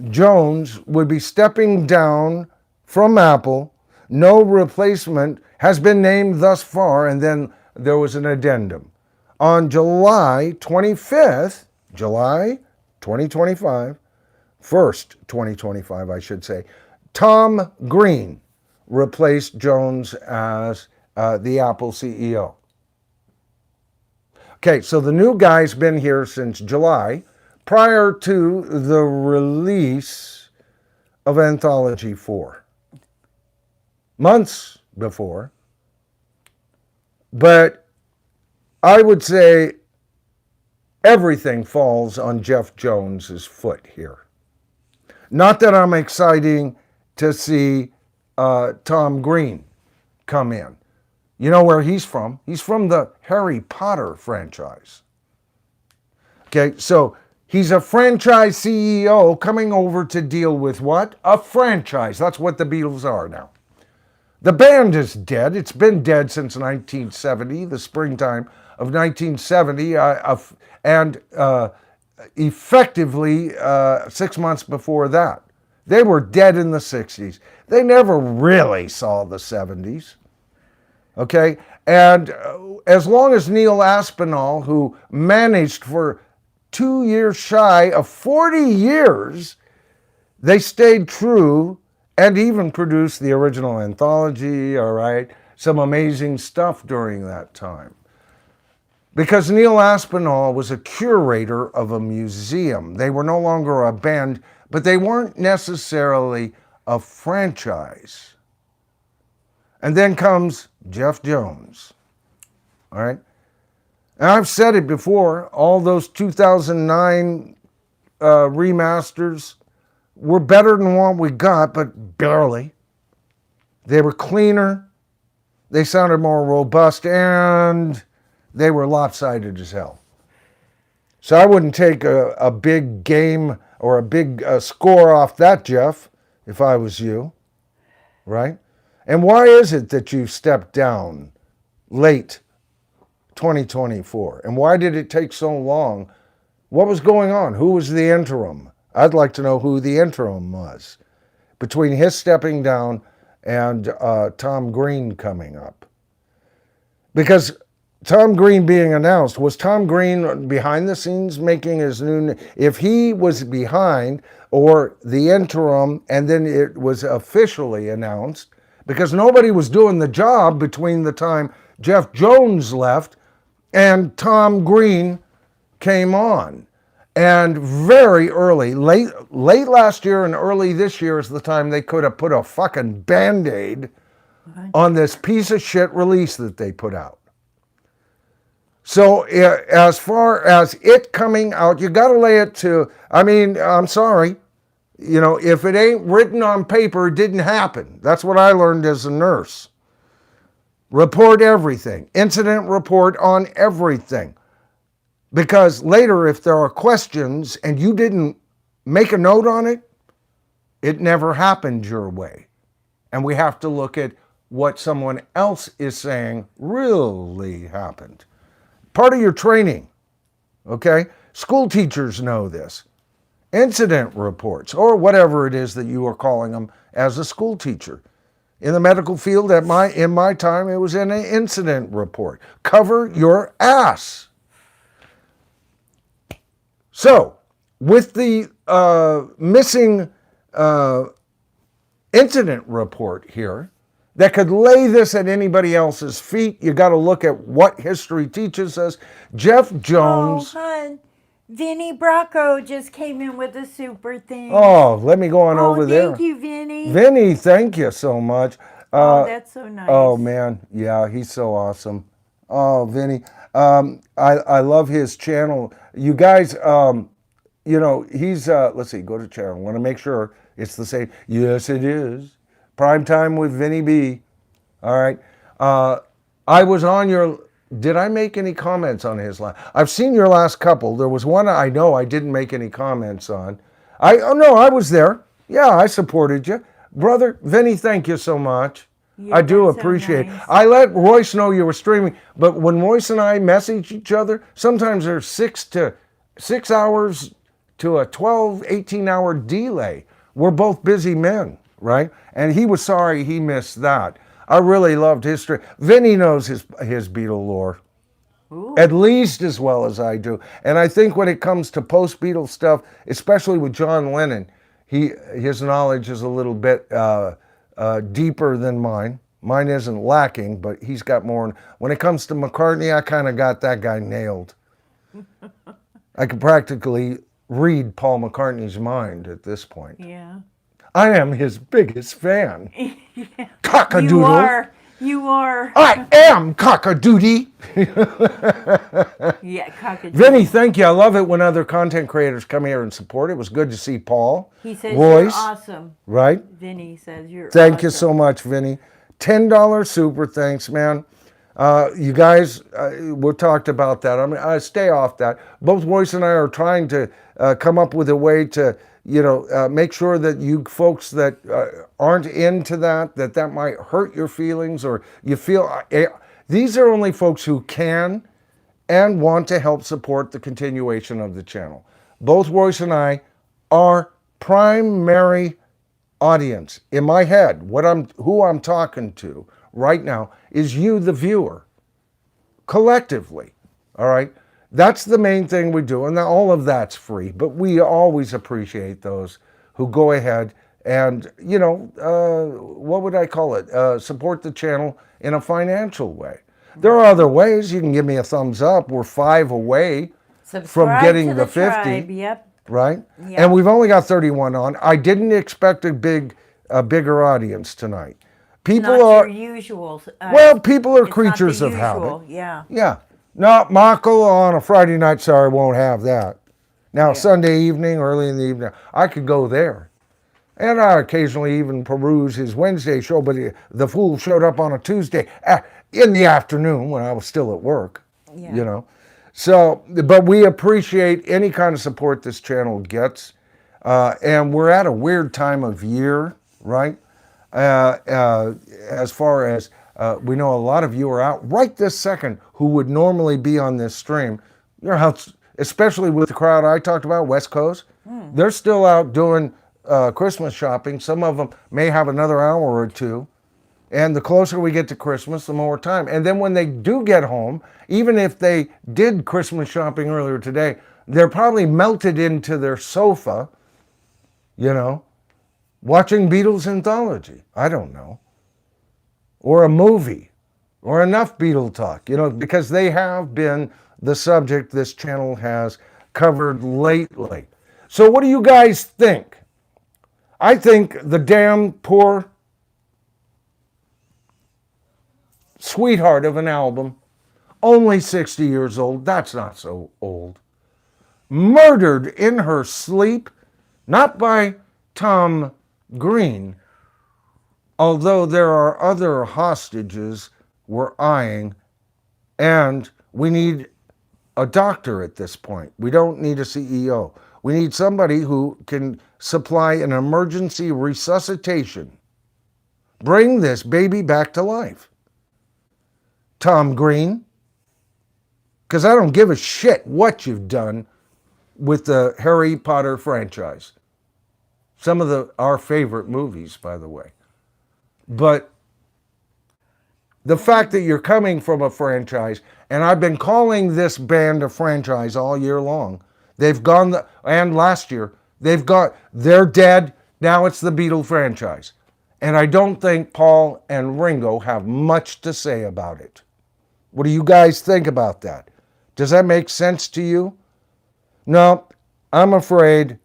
Jones would be stepping down from Apple. No replacement has been named thus far, and then there was an addendum. On July 25th, July 2025, 2025, I should say, Tom Green replaced Jones as the Apple CEO. Okay, so the new guy's been here since July, prior to the release of Anthology 4. Months before. But I would say everything falls on Jeff Jones's foot here. Not that I'm excited to see Tom Green come in. You know where he's from? He's from the Harry Potter franchise. Okay, so he's a franchise CEO coming over to deal with what? A franchise. That's what the Beatles are now. The band is dead. It's been dead since 1970, the springtime of 1970, and effectively 6 months before that. They were dead in the 60s. They never really saw the 70s. Okay? And as long as Neil Aspinall, who managed for 2 years shy of 40 years, they stayed true and even produced the original anthology, all right? Some amazing stuff during that time. Because Neil Aspinall was a curator of a museum. They were no longer a band, but they weren't necessarily a franchise. And then comes Jeff Jones, all right? And I've said it before, all those 2009 remasters were better than what we got, but barely. They were cleaner, they sounded more robust, and they were lopsided as hell. So I wouldn't take a big game or a big score off that, Jeff, if I was you, right? And why is it that you stepped down late 2024? And why did it take so long? What was going on? Who was the interim? I'd like to know who the interim was between his stepping down and Tom Green coming up. Because Tom Green being announced, was Tom Green behind the scenes making his new... If he was behind, or the interim, and then it was officially announced, because nobody was doing the job between the time Jeff Jones left and Tom Green came on. And very early, late last year and early this year is the time they could have put a fucking Band-Aid on this piece of shit release that they put out. So as far as it coming out, you got to lay it to, I mean, I'm sorry. You know, if it ain't written on paper, it didn't happen. That's what I learned as a nurse. Report everything. Incident report on everything. Because later, if there are questions and you didn't make a note on it, it never happened your way. And we have to look at what someone else is saying really happened. Part of your training, okay? School teachers know this. Incident reports, or whatever it is that you are calling them as a school teacher. In the medical field, in my time, it was an incident report. Cover your ass. So, with the missing incident report here, that could lay this at anybody else's feet, you got to look at what history teaches us. Jeff Jones... Oh, hon. Vinny Bracco just came in with a super thing. Oh, let me go on over there. Thank you, Vinny. Vinny, thank you so much. That's so nice. Oh, man. Yeah, he's so awesome. Oh, Vinny. I love his channel. You guys, you know, he's, let's see, go to channel. I want to make sure it's the same. Yes, it is. Prime Time with Vinny B. All right. I was on your... Did I make any comments on his last? I've seen your last couple. There was one I know I didn't make any comments on. Oh no, I was there. Yeah, I supported you. Brother Vinny, thank you so much. Yeah, I do that's so appreciate it. nice. I let Royce know you were streaming, but when Royce and I message each other, sometimes there's 6 hours to a 12, 18-hour delay. We're both busy men, right? And he was sorry he missed that. I really loved his stream. Vinny knows his Beatle lore Ooh. at least as well as I do. And I think when it comes to post-Beatles stuff, especially with John Lennon, his knowledge is a little bit deeper than mine. Mine isn't lacking, but he's got more. When it comes to McCartney, I kind of got that guy nailed. I could practically read Paul McCartney's mind at this point. Yeah. I am his biggest fan. Yeah. Cockadoodle. You are. You are. I am Cockadoodie. Yeah, cockatoo. Vinny, thank you. I love it when other content creators come here and support. It was good to see Paul. He says Royce, you're awesome. right? Vinny says you're Thank you awesome. so much, Vinny. $10 super, thanks, man. You guys, we talked about that. I mean, I stay off that. Both Royce and I are trying to come up with a way to, make sure that you folks that aren't into that might hurt your feelings, or you feel these are only folks who can and want to help support the continuation of the channel. Both Royce and I are primary audience in my head. Who I'm talking to right now is you, the viewer, collectively. All right, that's the main thing we do, and all of that's free. But we always appreciate those who go ahead and what would I call it? Support the channel in a financial way. There are other ways. You can give me a thumbs up. We're 5 away Subscribe from getting to the 50. tribe. Yep. Right? Yeah. And we've only got 31 on. I didn't expect a bigger audience tonight. People Not are your usual. people are it's creatures not the of usual. habit. Yeah. Yeah. No, Michael on a Friday night, sorry, won't have that. Now, Yeah. Sunday evening, early in the evening, I could go there. And I occasionally even peruse his Wednesday show, but the fool showed up on a Tuesday in the afternoon when I was still at work. Yeah. So, but we appreciate any kind of support this channel gets. And we're at a weird time of year, right? As far as we know, a lot of you are out right this second who would normally be on this stream. You're out, especially with the crowd I talked about, West Coast. They're still out doing Christmas shopping. Some of them may have another hour or two. And the closer we get to Christmas, the more time. And then when they do get home, even if they did Christmas shopping earlier today, they're probably melted into their sofa, watching Beatles Anthology. I don't know. Or a movie. Or enough Beatle talk, because they have been the subject this channel has covered lately. So what do you guys think? I think the damn poor sweetheart of an album, only 60 years old, that's not so old, murdered in her sleep, not by Tom Green, although there are other hostages we're eyeing, and we need a doctor at this point. We don't need a CEO. We need somebody who can supply an emergency resuscitation. Bring this baby back to life. Tom Green, because I don't give a shit what you've done with the Harry Potter franchise. Some of our favorite movies, by the way. But the fact that you're coming from a franchise, and I've been calling this band a franchise all year long. They've gone, and last year, they're dead. Now it's the Beatle franchise. And I don't think Paul and Ringo have much to say about it. What do you guys think about that? Does that make sense to you? No, I'm afraid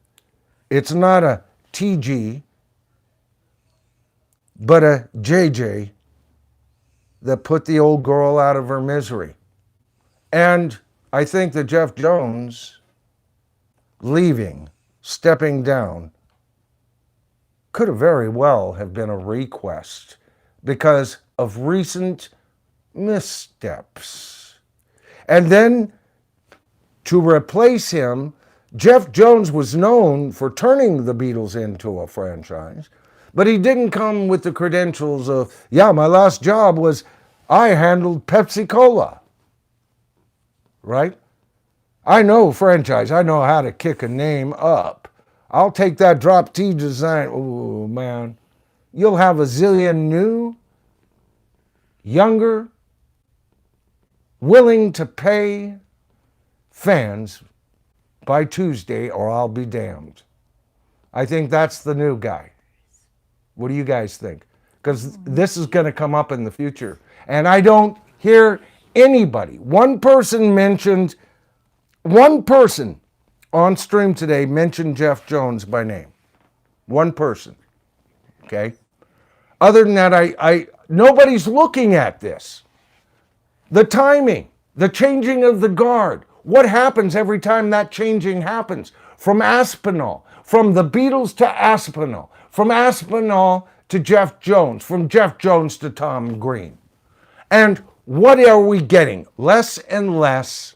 it's not a TG, but a JJ that put the old girl out of her misery. And I think that Jeff Jones leaving, stepping down, could have very well have been a request because of recent missteps. And then to replace him, Jeff Jones was known for turning the Beatles into a franchise, but he didn't come with the credentials of, yeah, my last job was I handled Pepsi Cola, right? I know franchise. I know how to kick a name up. I'll take that drop T design. Oh, man. You'll have a zillion new, younger, willing to pay fans by Tuesday, or I'll be damned. I think that's the new guy. What do you guys think? Because this is going to come up in the future. And I don't hear anybody. One person on stream today mentioned Jeff Jones by name. One person. Okay? Other than that, nobody's looking at this. The timing, the changing of the guard. What happens every time that changing happens? From Aspinall, from the Beatles to Aspinall, from Aspinall to Jeff Jones, from Jeff Jones to Tom Green. And what are we getting? Less and less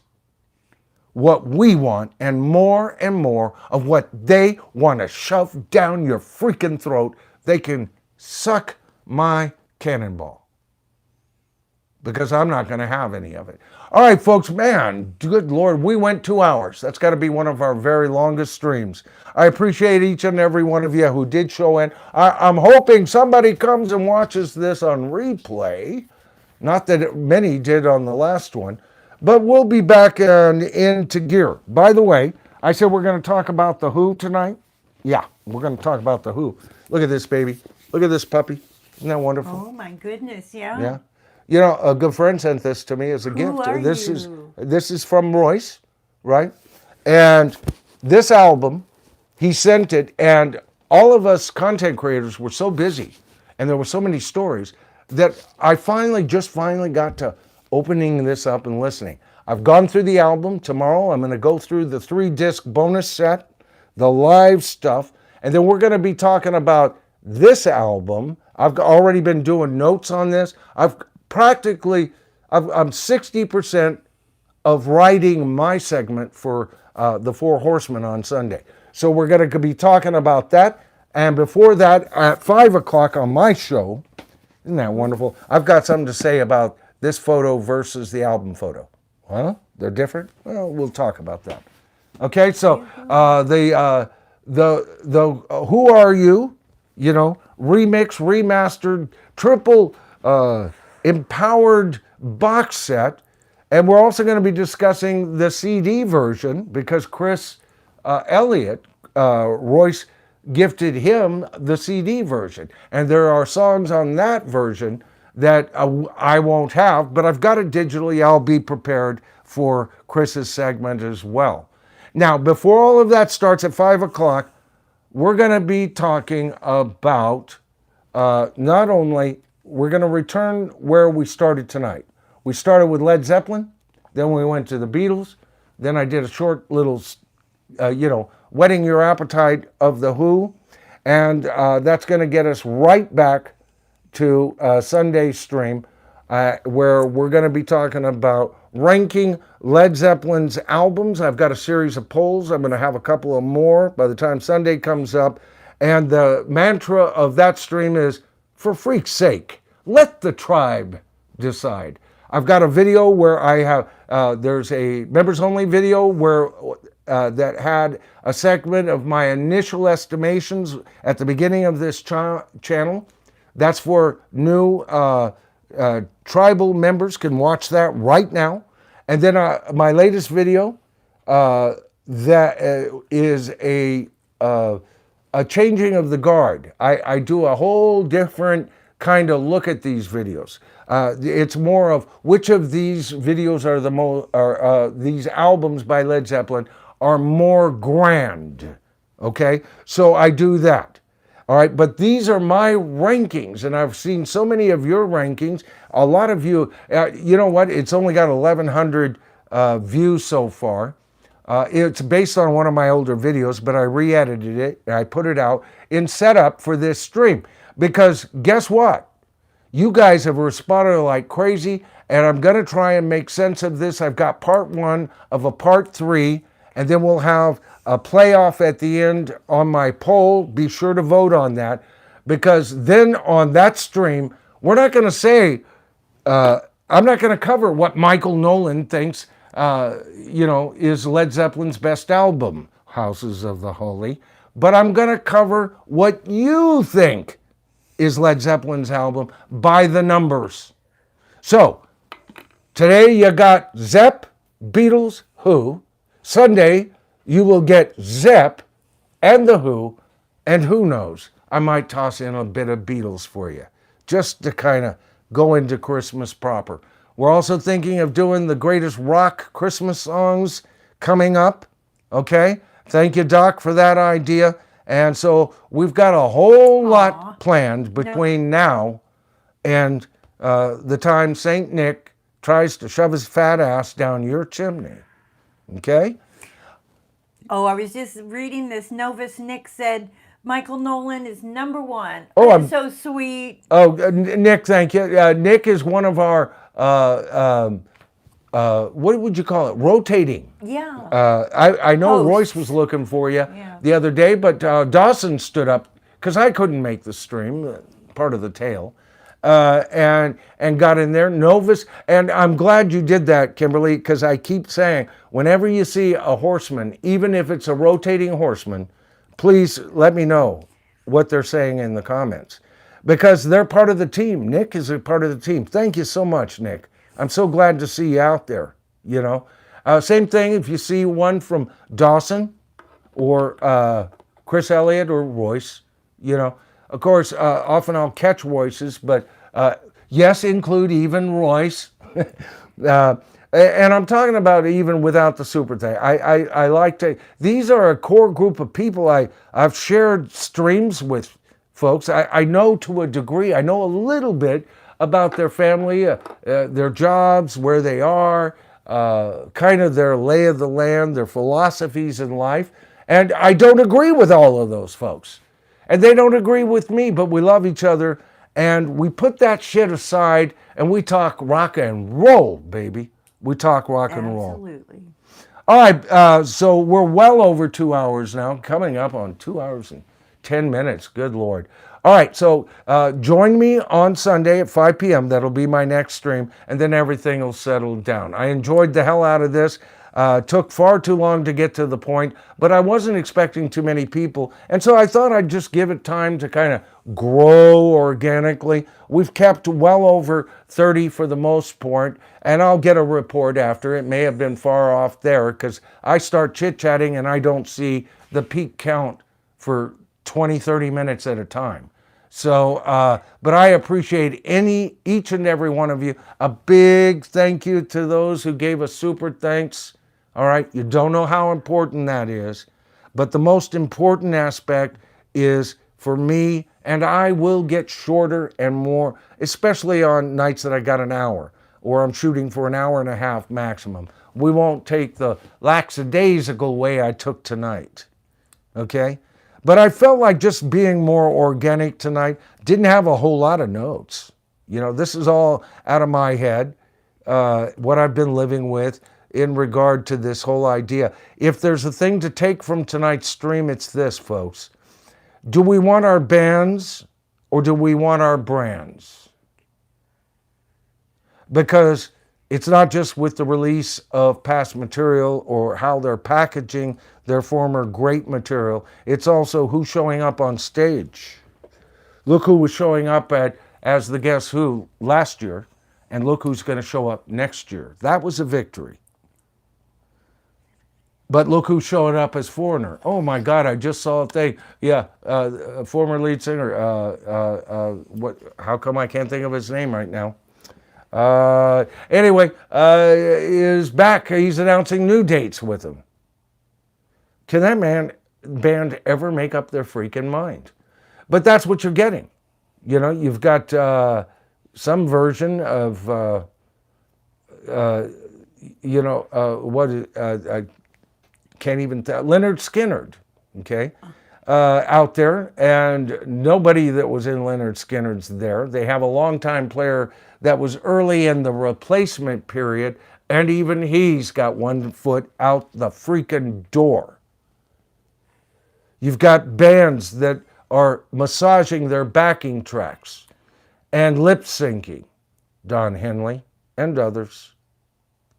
what we want and more of what they want to shove down your freaking throat. They can suck my cannonball, because I'm not going to have any of it. All right, folks, man, good Lord, we went 2 hours. That's got to be one of our very longest streams. I appreciate each and every one of you who did show in. I'm hoping somebody comes and watches this on replay. Not that many did on the last one, but we'll be back into gear. By the way, I said we're going to talk about The Who tonight. Yeah, we're going to talk about The Who. Look at this baby. Look at this puppy. Isn't that wonderful? Oh my goodness, yeah. Yeah. You know, a good friend sent this to me as a gift. Who are This you? is from Royce, right? And this album, he sent it, and all of us content creators were so busy, and there were so many stories, that I finally got to opening this up and listening. I've gone through the album. Tomorrow I'm going to go through the 3-disc bonus set, the live stuff, and then we're going to be talking about this album. I've already been doing notes on this. I'm 60% of writing my segment for the Four Horsemen on Sunday. So we're going to be talking about that. And before that, at 5 o'clock on my show, isn't that wonderful? I've got something to say about this photo versus the album photo. Huh? They're different? Well, we'll talk about that. Okay, so the Who Are You? You know, remix, remastered, triple empowered box set. And we're also going to be discussing the CD version, because Chris Elliott, Royce gifted him the CD version. And there are songs on that version that I won't have, but I've got it digitally. I'll be prepared for Chris's segment as well. Now, before all of that starts at 5 o'clock, we're going to be talking about not only, we're going to return where we started tonight. We started with Led Zeppelin, then we went to the Beatles, then I did a short little, whetting your appetite of The Who, and that's going to get us right back to Sunday's stream, where we're going to be talking about ranking Led Zeppelin's albums. I've got a series of polls. I'm going to have a couple of more by the time Sunday comes up. And the mantra of that stream is, for freak's sake, let the tribe decide. I've got a video where I have, there's a members-only video where that had a segment of my initial estimations at the beginning of this channel. That's for new tribal members, can watch that right now. And then my latest video that is a changing of the guard. I do a whole different kind of look at these videos. It's more of which of these videos are the most, these albums by Led Zeppelin are more grand. Okay, so I do that. All right, but these are my rankings, and I've seen so many of your rankings. A lot of you, you know what? It's only got 1,100 views so far. It's based on one of my older videos, but I re-edited it and I put it out in setup for this stream. Because guess what? You guys have responded like crazy, and I'm going to try and make sense of this. I've got part 1 of a part 3, and then we'll have a playoff at the end on my poll. Be sure to vote on that, because then on that stream, we're not going to say, I'm not going to cover what Michael Nolan thinks, is Led Zeppelin's best album, Houses of the Holy, but I'm going to cover what you think is Led Zeppelin's album by the numbers. So, today you got Zepp, Beatles, Who. Sunday, you will get Zepp and the Who, and who knows, I might toss in a bit of Beatles for you, just to kind of go into Christmas proper. We're also thinking of doing the greatest rock Christmas songs coming up, okay? Thank you, Doc, for that idea. And so we've got a whole lot planned between now and the time St. Nick tries to shove his fat ass down your chimney, okay? Oh, I was just reading this. Novus Nick said Michael Nolan is number one. Oh, That's so sweet. Oh, Nick, thank you. Nick is one of our, what would you call it? Rotating. Yeah. I know Hosts. Royce was looking for you Yeah. the other day, but Dawson stood up, because I couldn't make the stream, part of the tale, and got in there. Novus, and I'm glad you did that, Kimberly, because I keep saying, whenever you see a horseman, even if it's a rotating horseman, please let me know what they're saying in the comments, because they're part of the team. Nick is a part of the team. Thank you so much, Nick. I'm so glad to see you out there, Same thing if you see one from Dawson or Chris Elliott or Royce, Of course, often I'll catch Royce's, but yes, include even Royce. And I'm talking about even without the super thing. I like to, these are a core group of people I've shared streams with folks. I know to a degree, I know a little bit about their family, their jobs, where they are, kind of their lay of the land, their philosophies in life. And I don't agree with all of those folks. And they don't agree with me, but we love each other. And we put that shit aside and we talk rock and roll, baby. We talk rock and roll. Absolutely. All right, so we're well over 2 hours now, coming up on 2 hours and 10 minutes. Good Lord. All right, so join me on Sunday at 5 p.m. That'll be my next stream, and then everything will settle down. I enjoyed the hell out of this. Took far too long to get to the point, but I wasn't expecting too many people, and so I thought I'd just give it time to kind of grow organically. We've kept well over 30 for the most part, and I'll get a report after. It may have been far off there, because I start chit-chatting and I don't see the peak count for 20, 30 minutes at a time. So, but I appreciate each and every one of you. A big thank you to those who gave us super thanks. All right, you don't know how important that is, but the most important aspect is for me, and I will get shorter and more, especially on nights that I got an hour, or I'm shooting for an hour and a half maximum. We won't take the lackadaisical way I took tonight, okay? But I felt like just being more organic tonight. Didn't have a whole lot of notes. This is all out of my head, what I've been living with in regard to this whole idea. If there's a thing to take from tonight's stream, it's this, folks. Do we want our bands or do we want our brands? Because it's not just with the release of past material or how they're packaging their former great material. It's also who's showing up on stage. Look who was showing up as the Guess Who last year, and look who's going to show up next year. That was a victory. But look who's showing up as Foreigner. Oh my God, I just saw a thing. Yeah, former lead singer. How come I can't think of his name right now? Anyway, is back. He's announcing new dates with him. Can that band ever make up their freaking mind? But that's what you're getting. You've got some version of, I can't even tell, Leonard Skinnard, okay, out there, and nobody that was in Leonard Skinnard's there. They have a longtime player that was early in the replacement period And even he's got one foot out the freaking door. You've got bands that are massaging their backing tracks and lip syncing. Don Henley and others.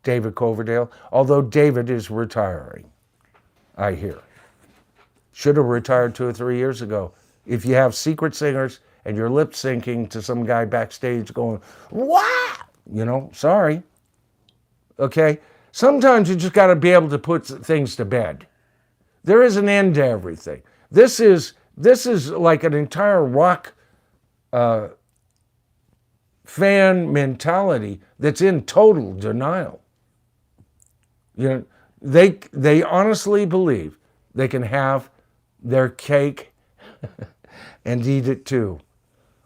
David Coverdale, although David is retiring, I hear. Should have retired 2 or 3 years ago. If you have secret singers and you're lip syncing to some guy backstage going, what? Sorry. Okay? Sometimes you just got to be able to put things to bed. There is an end to everything. This is like an entire rock fan mentality that's in total denial. They honestly believe they can have their cake and eat it too.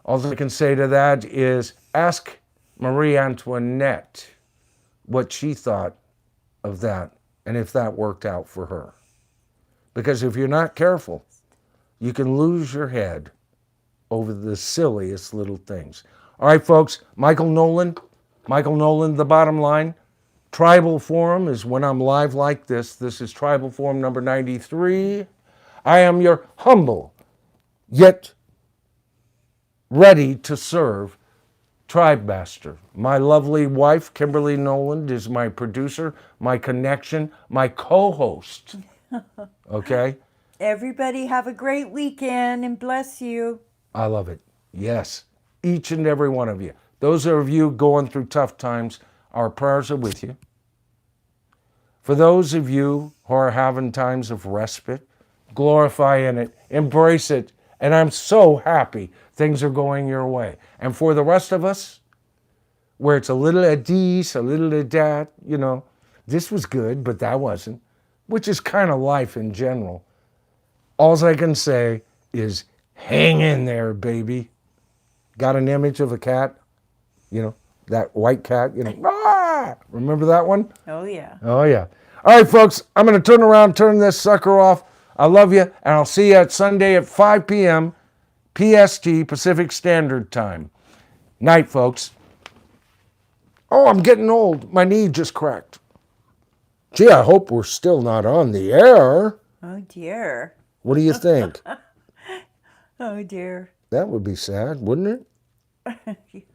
All I can say to that is ask Marie Antoinette what she thought of that and if that worked out for her. Because if you're not careful, you can lose your head over the silliest little things. All right, folks, Michael Nolan, The Bottom Line. Tribal Forum is when I'm live like this. This is Tribal Forum number 93. I am your humble, yet ready to serve Tribe Master. My lovely wife, Kimberly Noland, is my producer, my connection, my co-host. Okay? Everybody have a great weekend and bless you. I love it. Yes. Each and every one of you. Those of you going through tough times, our prayers are with you. For those of you who are having times of respite, glorify in it, embrace it, and I'm so happy things are going your way. And for the rest of us, where it's a little of this, a little of that, this was good, but that wasn't, which is kind of life in general. All I can say is hang in there, baby. Got an image of a cat, that white cat, remember that one? Oh, yeah. Oh, yeah. All right, folks, I'm going to turn this sucker off. I love you, and I'll see you at Sunday at 5 p.m. PST, Pacific Standard Time. Night, folks. Oh, I'm getting old. My knee just cracked. Gee, I hope we're still not on the air. Oh, dear. What do you think? Oh, dear. That would be sad, wouldn't it?